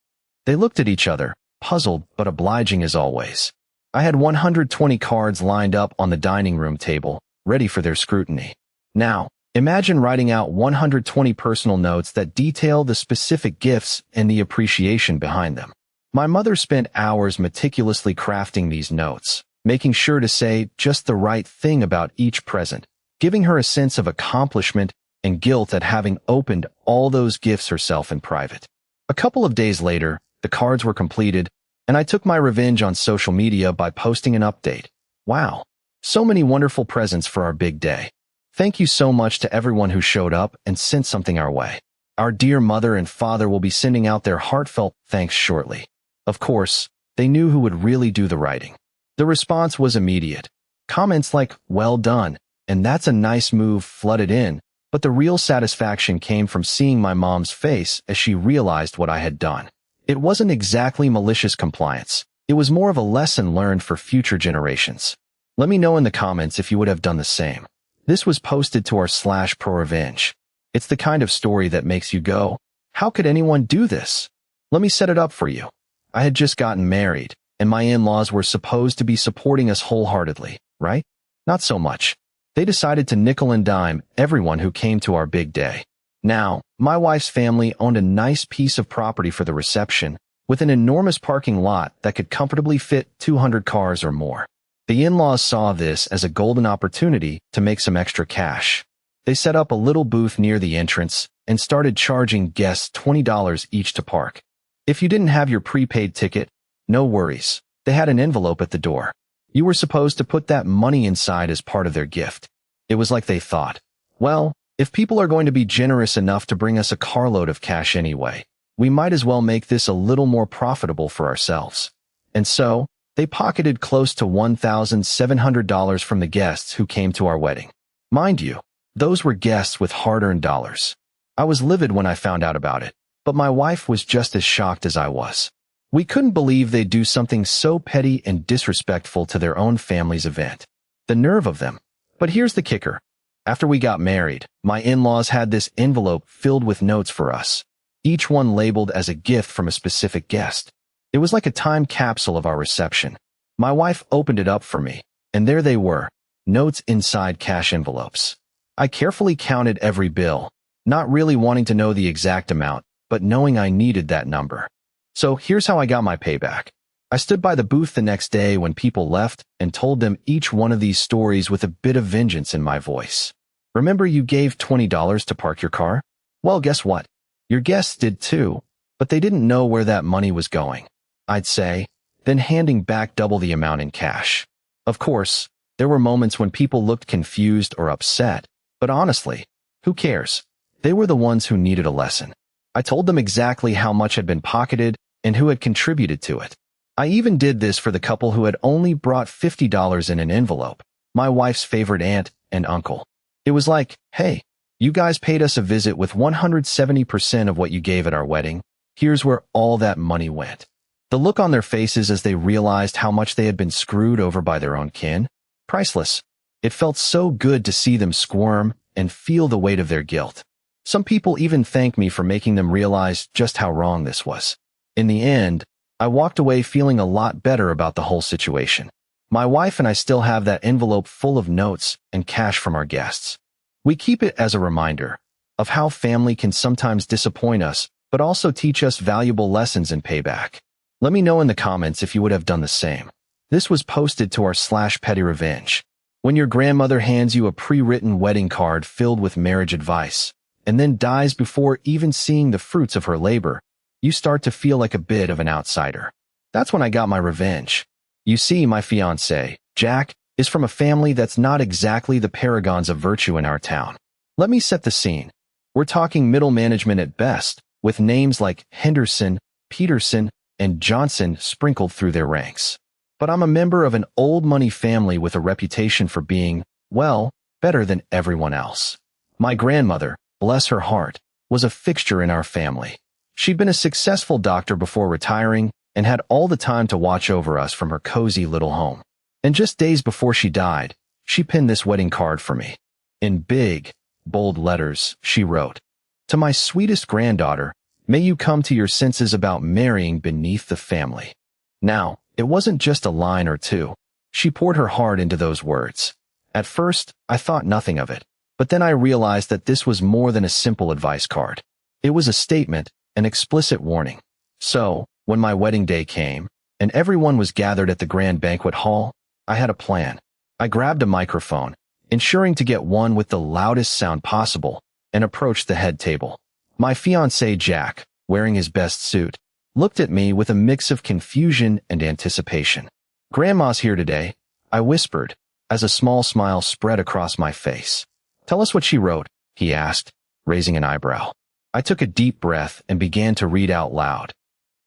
They looked at each other, puzzled but obliging as always. I had 120 cards lined up on the dining room table, ready for their scrutiny. Now, imagine writing out 120 personal notes that detail the specific gifts and the appreciation behind them. My mother spent hours meticulously crafting these notes, making sure to say just the right thing about each present, giving her a sense of accomplishment and guilt at having opened all those gifts herself in private. A couple of days later, the cards were completed, and I took my revenge on social media by posting an update. "Wow, so many wonderful presents for our big day. Thank you so much to everyone who showed up and sent something our way. Our dear mother and father will be sending out their heartfelt thanks shortly." Of course, they knew who would really do the writing. The response was immediate. Comments like, "Well done," and "That's a nice move," flooded in, but the real satisfaction came from seeing my mom's face as she realized what I had done. It wasn't exactly malicious compliance. It was more of a lesson learned for future generations. Let me know in the comments if you would have done the same. This was posted to our /ProRevenge. It's the kind of story that makes you go, "How could anyone do this?" Let me set it up for you. I had just gotten married, and my in-laws were supposed to be supporting us wholeheartedly, right? Not so much. They decided to nickel and dime everyone who came to our big day. Now, my wife's family owned a nice piece of property for the reception, with an enormous parking lot that could comfortably fit 200 cars or more. The in-laws saw this as a golden opportunity to make some extra cash. They set up a little booth near the entrance and started charging guests $20 each to park. If you didn't have your prepaid ticket, no worries. They had an envelope at the door. You were supposed to put that money inside as part of their gift. It was like they thought, well, if people are going to be generous enough to bring us a carload of cash anyway, we might as well make this a little more profitable for ourselves. And so, they pocketed close to $1,700 from the guests who came to our wedding. Mind you, those were guests with hard-earned dollars. I was livid when I found out about it, but my wife was just as shocked as I was. We couldn't believe they'd do something so petty and disrespectful to their own family's event. The nerve of them. But here's the kicker. After we got married, my in-laws had this envelope filled with notes for us, each one labeled as a gift from a specific guest. It was like a time capsule of our reception. My wife opened it up for me, and there they were, notes inside cash envelopes. I carefully counted every bill, not really wanting to know the exact amount, but knowing I needed that number. So here's how I got my payback. I stood by the booth the next day when people left and told them each one of these stories with a bit of vengeance in my voice. Remember you gave $20 to park your car? Well, guess what? Your guests did too, but they didn't know where that money was going, I'd say, then handing back double the amount in cash. Of course, there were moments when people looked confused or upset, but honestly, who cares? They were the ones who needed a lesson. I told them exactly how much had been pocketed and who had contributed to it. I even did this for the couple who had only brought $50 in an envelope, my wife's favorite aunt and uncle. It was like, hey, you guys paid us a visit with 170% of what you gave at our wedding. Here's where all that money went. The look on their faces as they realized how much they had been screwed over by their own kin, priceless. It felt so good to see them squirm and feel the weight of their guilt. Some people even thanked me for making them realize just how wrong this was. In the end, I walked away feeling a lot better about the whole situation. My wife and I still have that envelope full of notes and cash from our guests. We keep it as a reminder of how family can sometimes disappoint us, but also teach us valuable lessons in payback. Let me know in the comments if you would have done the same. This was posted to our /PettyRevenge. When your grandmother hands you a pre-written wedding card filled with marriage advice, and then dies before even seeing the fruits of her labor, you start to feel like a bit of an outsider. That's when I got my revenge. You see, my fiancé, Jack, is from a family that's not exactly the paragons of virtue in our town. Let me set the scene. We're talking middle management at best, with names like Henderson, Peterson, and Johnson sprinkled through their ranks. But I'm a member of an old money family with a reputation for being, well, better than everyone else. My grandmother, bless her heart, was a fixture in our family. She'd been a successful doctor before retiring and had all the time to watch over us from her cozy little home. And just days before she died, she pinned this wedding card for me. In big, bold letters, she wrote, "To my sweetest granddaughter, may you come to your senses about marrying beneath the family." Now, it wasn't just a line or two. She poured her heart into those words. At first, I thought nothing of it, but then I realized that this was more than a simple advice card. It was a statement, an explicit warning. So, when my wedding day came, and everyone was gathered at the grand banquet hall, I had a plan. I grabbed a microphone, ensuring to get one with the loudest sound possible, and approached the head table. My fiancé Jack, wearing his best suit, looked at me with a mix of confusion and anticipation. "Grandma's here today," I whispered, as a small smile spread across my face. "Tell us what she wrote," he asked, raising an eyebrow. I took a deep breath and began to read out loud.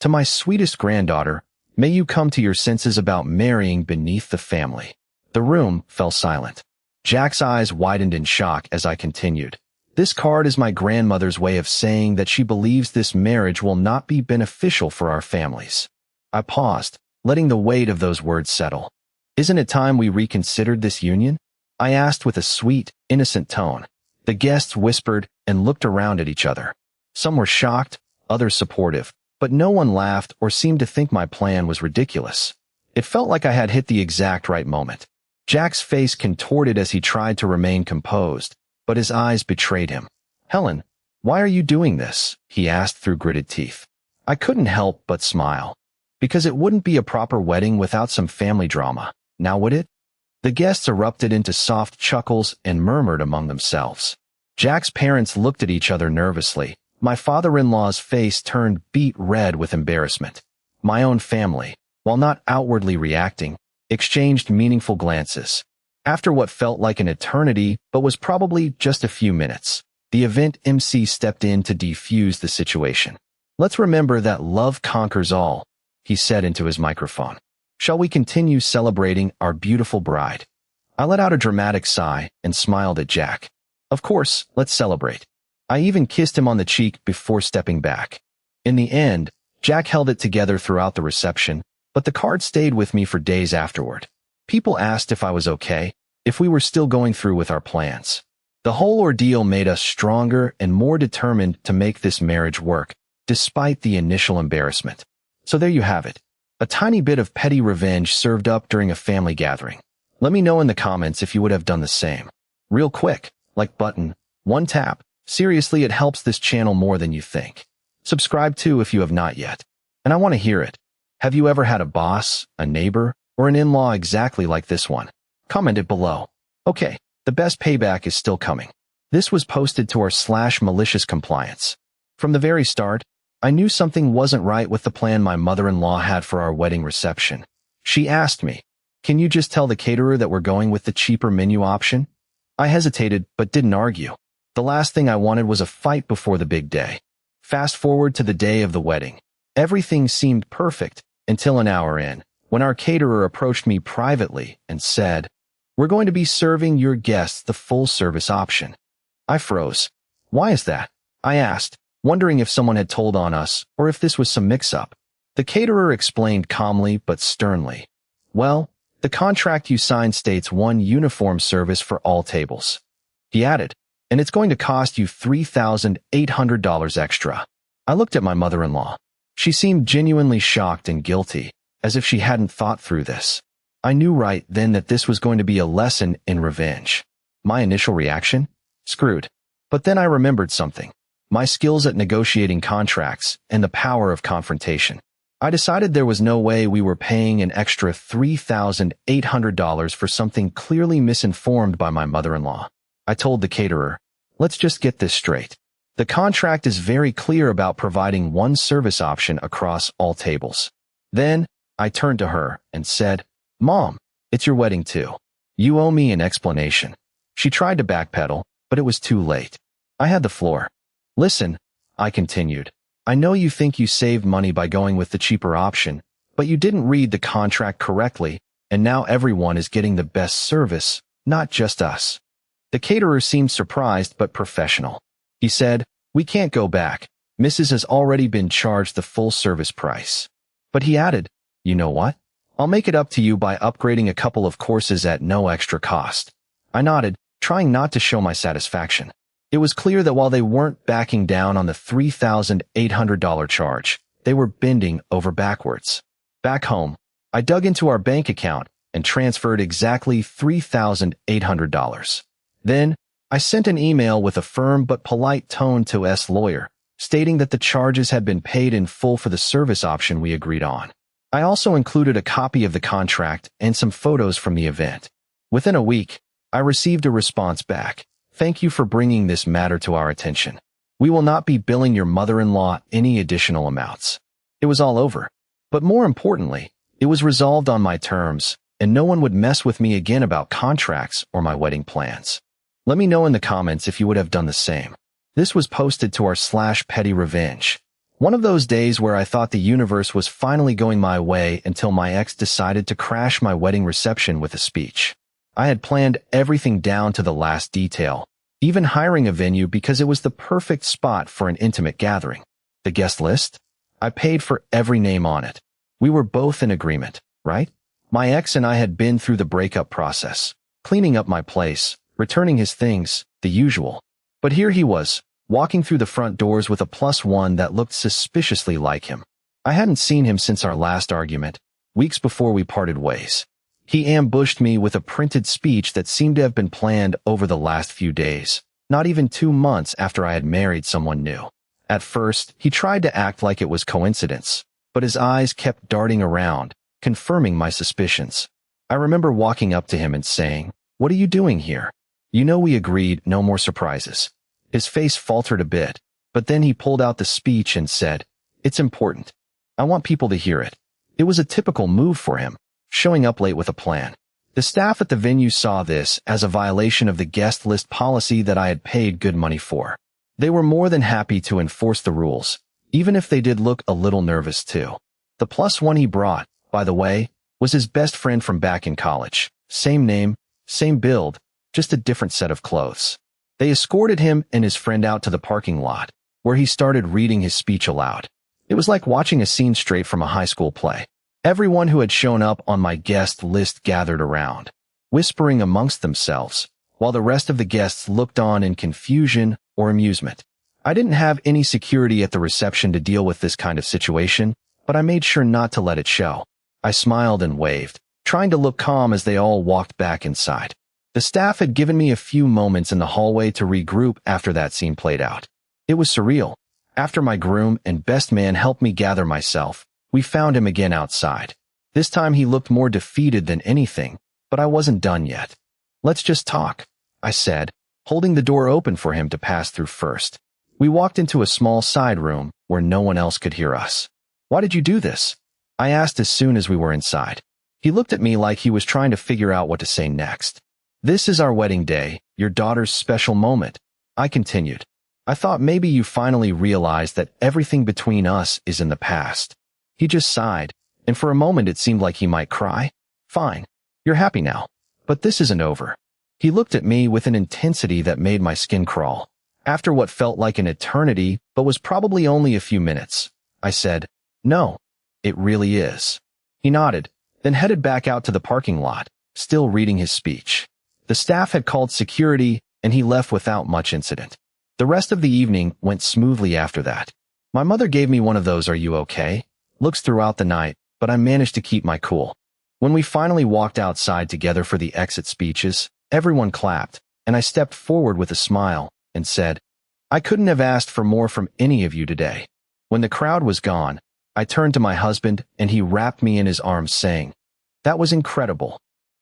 "To my sweetest granddaughter, may you come to your senses about marrying beneath the family." The room fell silent. Jack's eyes widened in shock as I continued. "This card is my grandmother's way of saying that she believes this marriage will not be beneficial for our families." I paused, letting the weight of those words settle. "Isn't it time we reconsidered this union?" I asked with a sweet, innocent tone. The guests whispered and looked around at each other. Some were shocked, others supportive, but no one laughed or seemed to think my plan was ridiculous. It felt like I had hit the exact right moment. Jack's face contorted as he tried to remain composed, but his eyes betrayed him. "Helen, why are you doing this?" he asked through gritted teeth. I couldn't help but smile. Because it wouldn't be a proper wedding without some family drama, now would it? The guests erupted into soft chuckles and murmured among themselves. Jack's parents looked at each other nervously. My father-in-law's face turned beet red with embarrassment. My own family, while not outwardly reacting, exchanged meaningful glances. After what felt like an eternity but was probably just a few minutes, the event MC stepped in to defuse the situation. "Let's remember that love conquers all," he said into his microphone. "Shall we continue celebrating our beautiful bride?" I let out a dramatic sigh and smiled at Jack. "Of course, let's celebrate." I even kissed him on the cheek before stepping back. In the end, Jack held it together throughout the reception, but the card stayed with me for days afterward. People asked if I was okay, if we were still going through with our plans. The whole ordeal made us stronger and more determined to make this marriage work, despite the initial embarrassment. So there you have it. A tiny bit of petty revenge served up during a family gathering. Let me know in the comments if you would have done the same. Real quick, like button, one tap. Seriously, it helps this channel more than you think. Subscribe too if you have not yet. And I want to hear it. Have you ever had a boss, a neighbor, or an in-law exactly like this one? Comment it below. Okay, the best payback is still coming. This was posted to our /malicious compliance. From the very start, I knew something wasn't right with the plan my mother-in-law had for our wedding reception. She asked me, "Can you just tell the caterer that we're going with the cheaper menu option?" I hesitated but didn't argue. The last thing I wanted was a fight before the big day. Fast forward to the day of the wedding. Everything seemed perfect until an hour in, when our caterer approached me privately and said, "We're going to be serving your guests the full-service option." I froze. "Why is that?" I asked, wondering if someone had told on us or if this was some mix-up. The caterer explained calmly but sternly, "Well, the contract you signed states one uniform service for all tables." He added, "And it's going to cost you $3,800 extra." I looked at my mother-in-law. She seemed genuinely shocked and guilty, as if she hadn't thought through this. I knew right then that this was going to be a lesson in revenge. My initial reaction? Screwed. But then I remembered something. My skills at negotiating contracts and the power of confrontation. I decided there was no way we were paying an extra $3,800 for something clearly misinformed by my mother-in-law. I told the caterer, "Let's just get this straight. The contract is very clear about providing one service option across all tables." Then, I turned to her and said, "Mom, it's your wedding too. You owe me an explanation." She tried to backpedal, but it was too late. I had the floor. "Listen," I continued, "I know you think you saved money by going with the cheaper option, but you didn't read the contract correctly, and now everyone is getting the best service, not just us." The caterer seemed surprised but professional. He said, "We can't go back. Mrs. has already been charged the full service price." But he added, "You know what? I'll make it up to you by upgrading a couple of courses at no extra cost." I nodded, trying not to show my satisfaction. It was clear that while they weren't backing down on the $3,800 charge, they were bending over backwards. Back home, I dug into our bank account and transferred exactly $3,800. Then, I sent an email with a firm but polite tone to S. lawyer, stating that the charges had been paid in full for the service option we agreed on. I also included a copy of the contract and some photos from the event. Within a week, I received a response back. "Thank you for bringing this matter to our attention. We will not be billing your mother-in-law any additional amounts." It was all over. But more importantly, it was resolved on my terms, and no one would mess with me again about contracts or my wedding plans. Let me know in the comments if you would have done the same. This was posted to our /petty revenge. One of those days where I thought the universe was finally going my way until my ex decided to crash my wedding reception with a speech. I had planned everything down to the last detail, even hiring a venue because it was the perfect spot for an intimate gathering. The guest list? I paid for every name on it. We were both in agreement, right? My ex and I had been through the breakup process, cleaning up my place, returning his things, the usual. But here he was, walking through the front doors with a +1 that looked suspiciously like him. I hadn't seen him since our last argument, weeks before we parted ways. He ambushed me with a printed speech that seemed to have been planned over the last few days, not even 2 months after I had married someone new. At first, he tried to act like it was coincidence, but his eyes kept darting around, confirming my suspicions. I remember walking up to him and saying, "What are you doing here? You know we agreed no more surprises." His face faltered a bit, but then he pulled out the speech and said, "It's important. I want people to hear it." It was a typical move for him, showing up late with a plan. The staff at the venue saw this as a violation of the guest list policy that I had paid good money for. They were more than happy to enforce the rules, even if they did look a little nervous too. The +1 he brought, by the way, was his best friend from back in college. Same name, same build, just a different set of clothes. They escorted him and his friend out to the parking lot, where he started reading his speech aloud. It was like watching a scene straight from a high school play. Everyone who had shown up on my guest list gathered around, whispering amongst themselves, while the rest of the guests looked on in confusion or amusement. I didn't have any security at the reception to deal with this kind of situation, but I made sure not to let it show. I smiled and waved, trying to look calm as they all walked back inside. The staff had given me a few moments in the hallway to regroup after that scene played out. It was surreal. After my groom and best man helped me gather myself, we found him again outside. This time he looked more defeated than anything, but I wasn't done yet. "Let's just talk," I said, holding the door open for him to pass through first. We walked into a small side room where no one else could hear us. "Why did you do this?" I asked as soon as we were inside. He looked at me like he was trying to figure out what to say next. "This is our wedding day, your daughter's special moment," I continued. "I thought maybe you finally realized that everything between us is in the past." He just sighed, and for a moment it seemed like he might cry. "Fine. You're happy now. But this isn't over." He looked at me with an intensity that made my skin crawl. After what felt like an eternity, but was probably only a few minutes, I said, "No, it really is." He nodded, then headed back out to the parking lot, still reading his speech. The staff had called security, and he left without much incident. The rest of the evening went smoothly after that. My mother gave me one of those "Are you okay?" looks throughout the night, but I managed to keep my cool. When we finally walked outside together for the exit speeches, everyone clapped, and I stepped forward with a smile and said, "I couldn't have asked for more from any of you today." When the crowd was gone, I turned to my husband and he wrapped me in his arms saying, "That was incredible."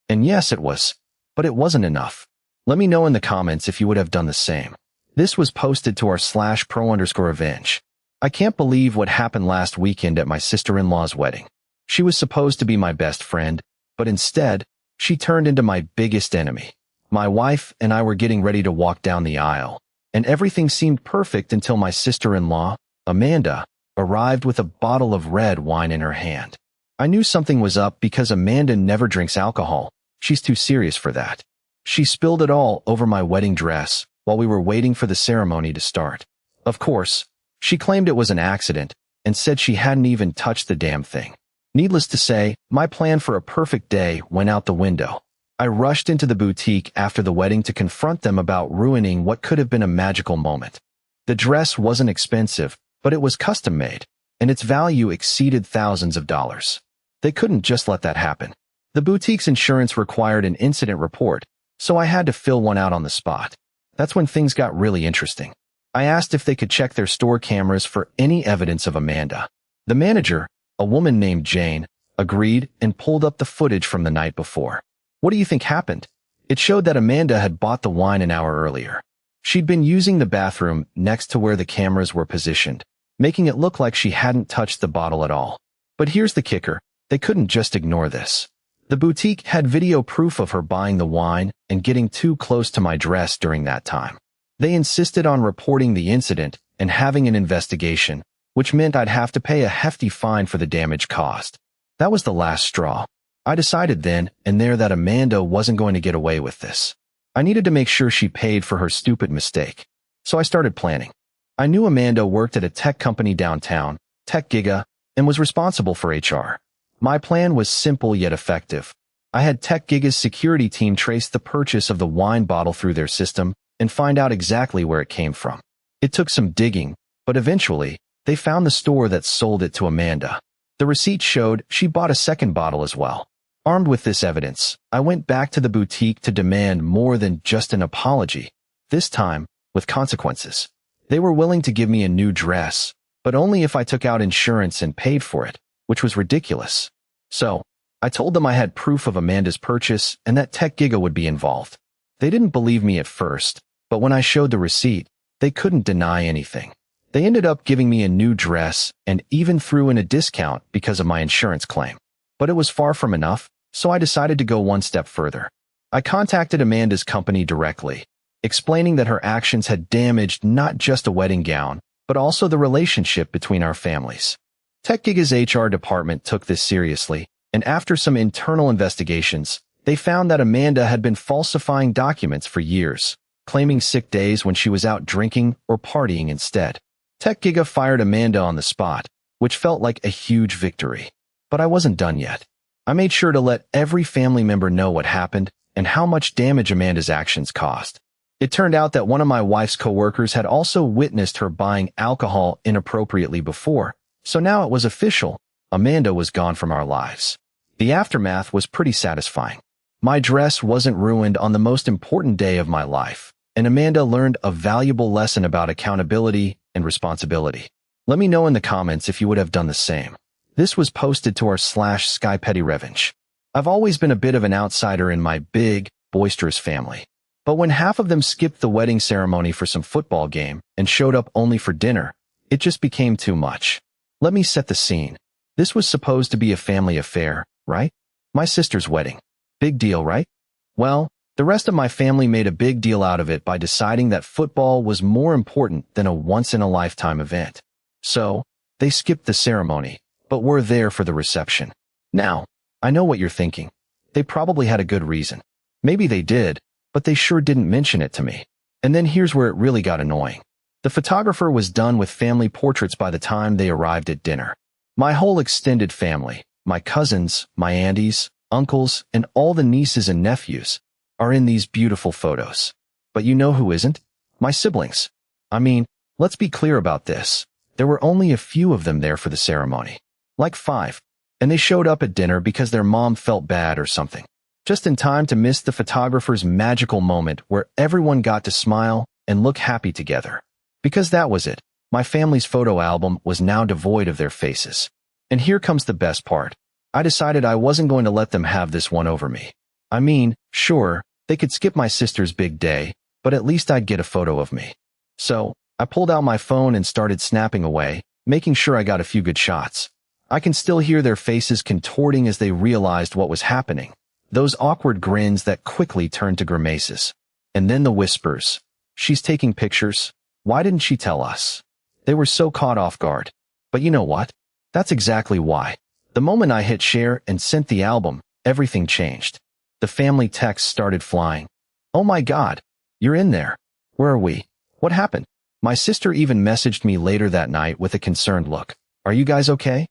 And yes, it was, but it wasn't enough. Let me know in the comments if you would have done the same. This was posted to our /pro_revenge. I can't believe what happened last weekend at my sister-in-law's wedding. She was supposed to be my best friend, but instead, she turned into my biggest enemy. My wife and I were getting ready to walk down the aisle, and everything seemed perfect until my sister-in-law, Amanda, arrived with a bottle of red wine in her hand. I knew something was up because Amanda never drinks alcohol. She's too serious for that. She spilled it all over my wedding dress while we were waiting for the ceremony to start. Of course, she claimed it was an accident and said she hadn't even touched the damn thing. Needless to say, my plan for a perfect day went out the window. I rushed into the boutique after the wedding to confront them about ruining what could have been a magical moment. The dress wasn't expensive, but it was custom-made, and its value exceeded thousands of dollars. They couldn't just let that happen. The boutique's insurance required an incident report, so I had to fill one out on the spot. That's when things got really interesting. I asked if they could check their store cameras for any evidence of Amanda. The manager, a woman named Jane, agreed and pulled up the footage from the night before. What do you think happened? It showed that Amanda had bought the wine an hour earlier. She'd been using the bathroom next to where the cameras were positioned, making it look like she hadn't touched the bottle at all. But here's the kicker. They couldn't just ignore this. The boutique had video proof of her buying the wine and getting too close to my dress during that time. They insisted on reporting the incident and having an investigation, which meant I'd have to pay a hefty fine for the damage caused. That was the last straw. I decided then and there that Amanda wasn't going to get away with this. I needed to make sure she paid for her stupid mistake. So I started planning. I knew Amanda worked at a tech company downtown, Tech Giga, and was responsible for HR. My plan was simple yet effective. I had Tech Giga's security team trace the purchase of the wine bottle through their system and find out exactly where it came from. It took some digging, but eventually, they found the store that sold it to Amanda. The receipt showed she bought a second bottle as well. Armed with this evidence, I went back to the boutique to demand more than just an apology, this time with consequences. They were willing to give me a new dress, but only if I took out insurance and paid for it, which was ridiculous. So, I told them I had proof of Amanda's purchase and that Tech Giga would be involved. They didn't believe me at first, but when I showed the receipt, they couldn't deny anything. They ended up giving me a new dress and even threw in a discount because of my insurance claim. But it was far from enough, so I decided to go one step further. I contacted Amanda's company directly, explaining that her actions had damaged not just a wedding gown, but also the relationship between our families. Tech Giga's HR department took this seriously, and after some internal investigations, they found that Amanda had been falsifying documents for years, claiming sick days when she was out drinking or partying instead. Tech Giga fired Amanda on the spot, which felt like a huge victory. But I wasn't done yet. I made sure to let every family member know what happened and how much damage Amanda's actions caused. It turned out that one of my wife's coworkers had also witnessed her buying alcohol inappropriately before, so now it was official. Amanda was gone from our lives. The aftermath was pretty satisfying. My dress wasn't ruined on the most important day of my life, and Amanda learned a valuable lesson about accountability and responsibility. Let me know in the comments if you would have done the same. This was posted to our /SkyPettyRevenge. I've always been a bit of an outsider in my big, boisterous family. But when half of them skipped the wedding ceremony for some football game and showed up only for dinner, it just became too much. Let me set the scene. This was supposed to be a family affair, right? My sister's wedding. Big deal, right? Well, the rest of my family made a big deal out of it by deciding that football was more important than a once-in-a-lifetime event. So, they skipped the ceremony, but were there for the reception. Now, I know what you're thinking. They probably had a good reason. Maybe they did, but they sure didn't mention it to me. And then here's where it really got annoying. The photographer was done with family portraits by the time they arrived at dinner. My whole extended family, my cousins, my aunties, uncles, and all the nieces and nephews, are in these beautiful photos. But you know who isn't? My siblings. I mean, let's be clear about this. There were only a few of them there for the ceremony. Like 5. And they showed up at dinner because their mom felt bad or something. Just in time to miss the photographer's magical moment where everyone got to smile and look happy together. Because that was it. My family's photo album was now devoid of their faces. And here comes the best part. I decided I wasn't going to let them have this one over me. I mean, sure, they could skip my sister's big day, but at least I'd get a photo of me. So, I pulled out my phone and started snapping away, making sure I got a few good shots. I can still hear their faces contorting as they realized what was happening. Those awkward grins that quickly turned to grimaces. And then the whispers. She's taking pictures. Why didn't she tell us? They were so caught off guard. But you know what? That's exactly why. The moment I hit share and sent the album, everything changed. The family texts started flying. Oh my God, you're in there. Where are we? What happened? My sister even messaged me later that night with a concerned look. Are you guys okay?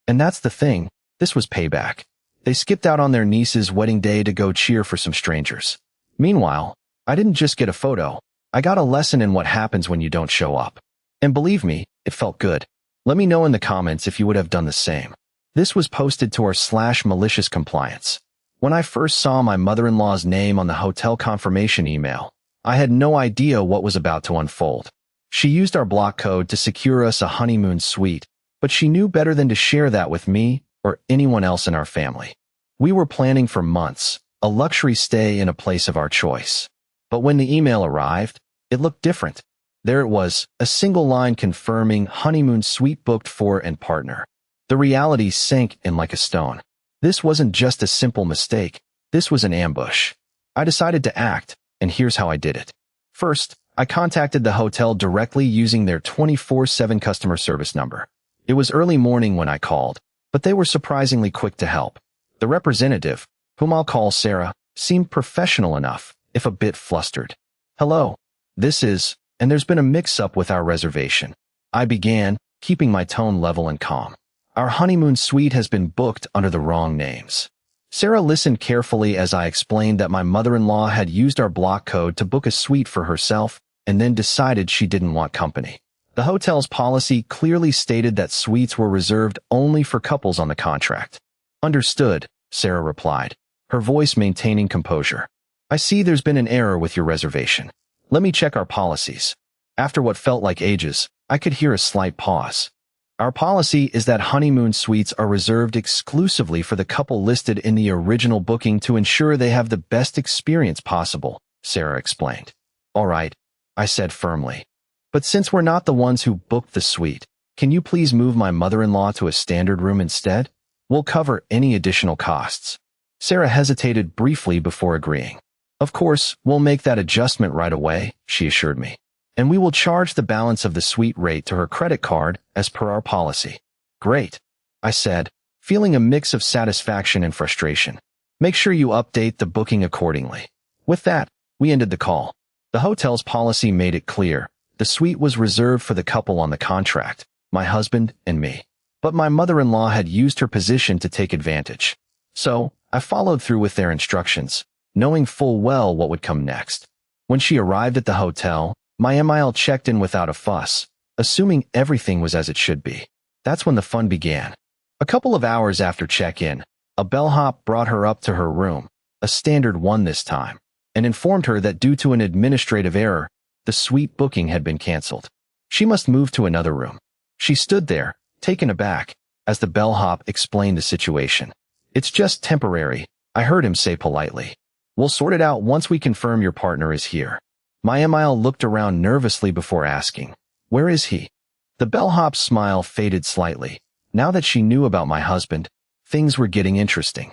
And that's the thing, this was payback. They skipped out on their niece's wedding day to go cheer for some strangers. Meanwhile, I didn't just get a photo. I got a lesson in what happens when you don't show up. And believe me, it felt good. Let me know in the comments if you would have done the same. This was posted to our /malicious compliance. When I first saw my mother-in-law's name on the hotel confirmation email, I had no idea what was about to unfold. She used our block code to secure us a honeymoon suite, but she knew better than to share that with me or anyone else in our family. We were planning for months, a luxury stay in a place of our choice. But when the email arrived, it looked different. There it was, a single line confirming honeymoon suite booked for and partner. The reality sank in like a stone. This wasn't just a simple mistake. This was an ambush. I decided to act, and here's how I did it. First, I contacted the hotel directly using their 24/7 customer service number. It was early morning when I called, but they were surprisingly quick to help. The representative, whom I'll call Sarah, seemed professional enough, if a bit flustered. Hello, this is, and there's been a mix-up with our reservation. I began, keeping my tone level and calm. Our honeymoon suite has been booked under the wrong names. Sarah listened carefully as I explained that my mother-in-law had used our block code to book a suite for herself and then decided she didn't want company. The hotel's policy clearly stated that suites were reserved only for couples on the contract. Understood, Sarah replied, her voice maintaining composure. I see there's been an error with your reservation. Let me check our policies. After what felt like ages, I could hear a slight pause. Our policy is that honeymoon suites are reserved exclusively for the couple listed in the original booking to ensure they have the best experience possible, Sarah explained. All right, I said firmly. But since we're not the ones who booked the suite, can you please move my mother-in-law to a standard room instead? We'll cover any additional costs. Sarah hesitated briefly before agreeing. Of course, we'll make that adjustment right away, she assured me. And we will charge the balance of the suite rate to her credit card as per our policy. Great, I said, feeling a mix of satisfaction and frustration. Make sure you update the booking accordingly. With that, we ended the call. The hotel's policy made it clear. The suite was reserved for the couple on the contract, my husband and me. But my mother-in-law had used her position to take advantage. So, I followed through with their instructions, knowing full well what would come next. When she arrived at the hotel, my MIL checked in without a fuss, assuming everything was as it should be. That's when the fun began. A couple of hours after check-in, a bellhop brought her up to her room, a standard one this time, and informed her that due to an administrative error, the suite booking had been canceled. She must move to another room. She stood there, taken aback, as the bellhop explained the situation. It's just temporary, I heard him say politely. We'll sort it out once we confirm your partner is here. My MIL looked around nervously before asking, where is he? The bellhop's smile faded slightly. Now that she knew about my husband, things were getting interesting.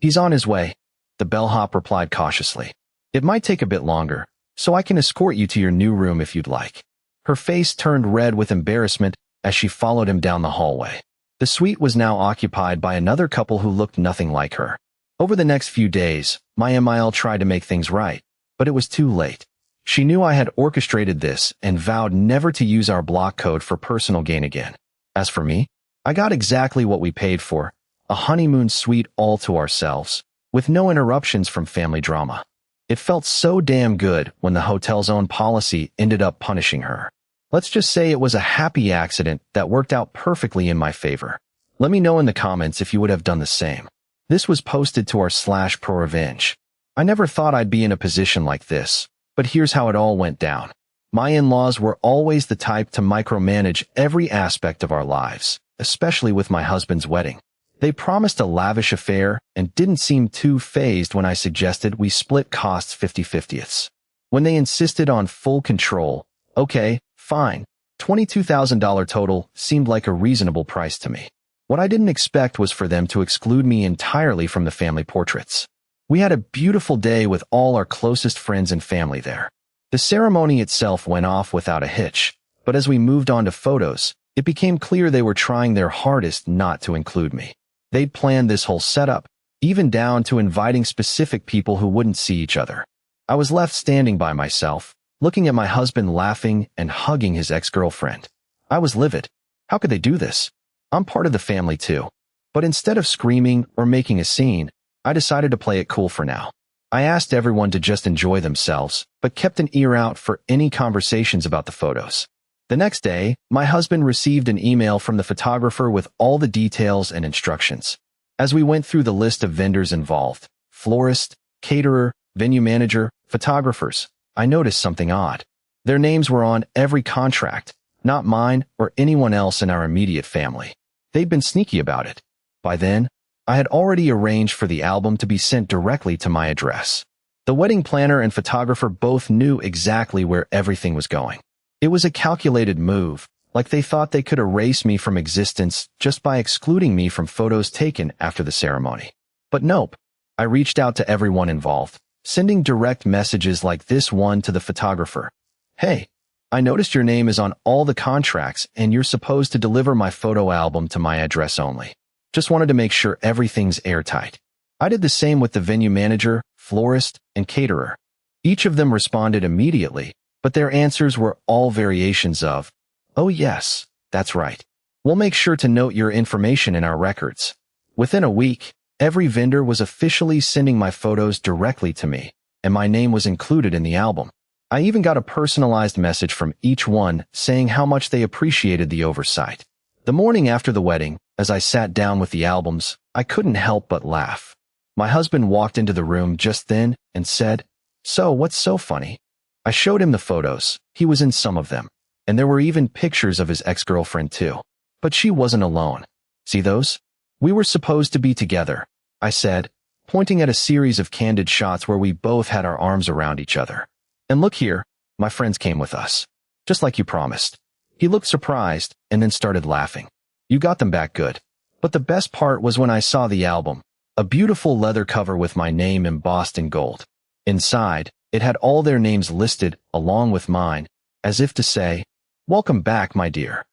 He's on his way, the bellhop replied cautiously. It might take a bit longer, so I can escort you to your new room if you'd like. Her face turned red with embarrassment as she followed him down the hallway. The suite was now occupied by another couple who looked nothing like her. Over the next few days, my MIL tried to make things right, but it was too late. She knew I had orchestrated this and vowed never to use our block code for personal gain again. As for me, I got exactly what we paid for, a honeymoon suite all to ourselves, with no interruptions from family drama. It felt so damn good when the hotel's own policy ended up punishing her. Let's just say it was a happy accident that worked out perfectly in my favor. Let me know in the comments if you would have done the same. This was posted to our /ProRevenge. I never thought I'd be in a position like this, but here's how it all went down. My in-laws were always the type to micromanage every aspect of our lives, especially with my husband's wedding. They promised a lavish affair and didn't seem too fazed when I suggested we split costs 50/50. When they insisted on full control, okay, fine, $22,000 total seemed like a reasonable price to me. What I didn't expect was for them to exclude me entirely from the family portraits. We had a beautiful day with all our closest friends and family there. The ceremony itself went off without a hitch, but as we moved on to photos, it became clear they were trying their hardest not to include me. They'd planned this whole setup, even down to inviting specific people who wouldn't see each other. I was left standing by myself, looking at my husband laughing and hugging his ex-girlfriend. I was livid. How could they do this? I'm part of the family too. But instead of screaming or making a scene, I decided to play it cool for now. I asked everyone to just enjoy themselves, but kept an ear out for any conversations about the photos. The next day, my husband received an email from the photographer with all the details and instructions. As we went through the list of vendors involved, florist, caterer, venue manager, photographers, I noticed something odd. Their names were on every contract, not mine or anyone else in our immediate family. They'd been sneaky about it. By then, I had already arranged for the album to be sent directly to my address. The wedding planner and photographer both knew exactly where everything was going. It was a calculated move, like they thought they could erase me from existence just by excluding me from photos taken after the ceremony. But nope. I reached out to everyone involved, sending direct messages like this one to the photographer. Hey, I noticed your name is on all the contracts and you're supposed to deliver my photo album to my address only. Just wanted to make sure everything's airtight. I did the same with the venue manager, florist, and caterer. Each of them responded immediately, but their answers were all variations of, "Oh yes, that's right. We'll make sure to note your information in our records." Within a week, every vendor was officially sending my photos directly to me, and my name was included in the album. I even got a personalized message from each one saying how much they appreciated the oversight. The morning after the wedding, as I sat down with the albums, I couldn't help but laugh. My husband walked into the room just then and said, "So, what's so funny?" I showed him the photos. He was in some of them, and there were even pictures of his ex-girlfriend too. But she wasn't alone. "See those? We were supposed to be together," I said, pointing at a series of candid shots where we both had our arms around each other. "And look here, my friends came with us. Just like you promised." He looked surprised and then started laughing. "You got them back good." But the best part was when I saw the album, a beautiful leather cover with my name embossed in gold. Inside, it had all their names listed along with mine, as if to say, "Welcome back, my dear."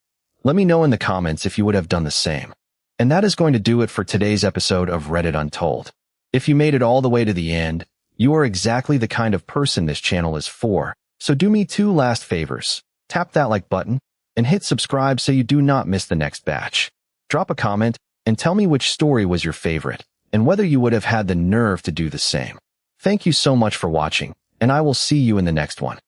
Let me know in the comments if you would have done the same. And that is going to do it for today's episode of Reddit Untold. If you made it all the way to the end, you are exactly the kind of person this channel is for, so do me two last favors. Tap that like button, and hit subscribe so you do not miss the next batch. Drop a comment, and tell me which story was your favorite, and whether you would have had the nerve to do the same. Thank you so much for watching, and I will see you in the next one.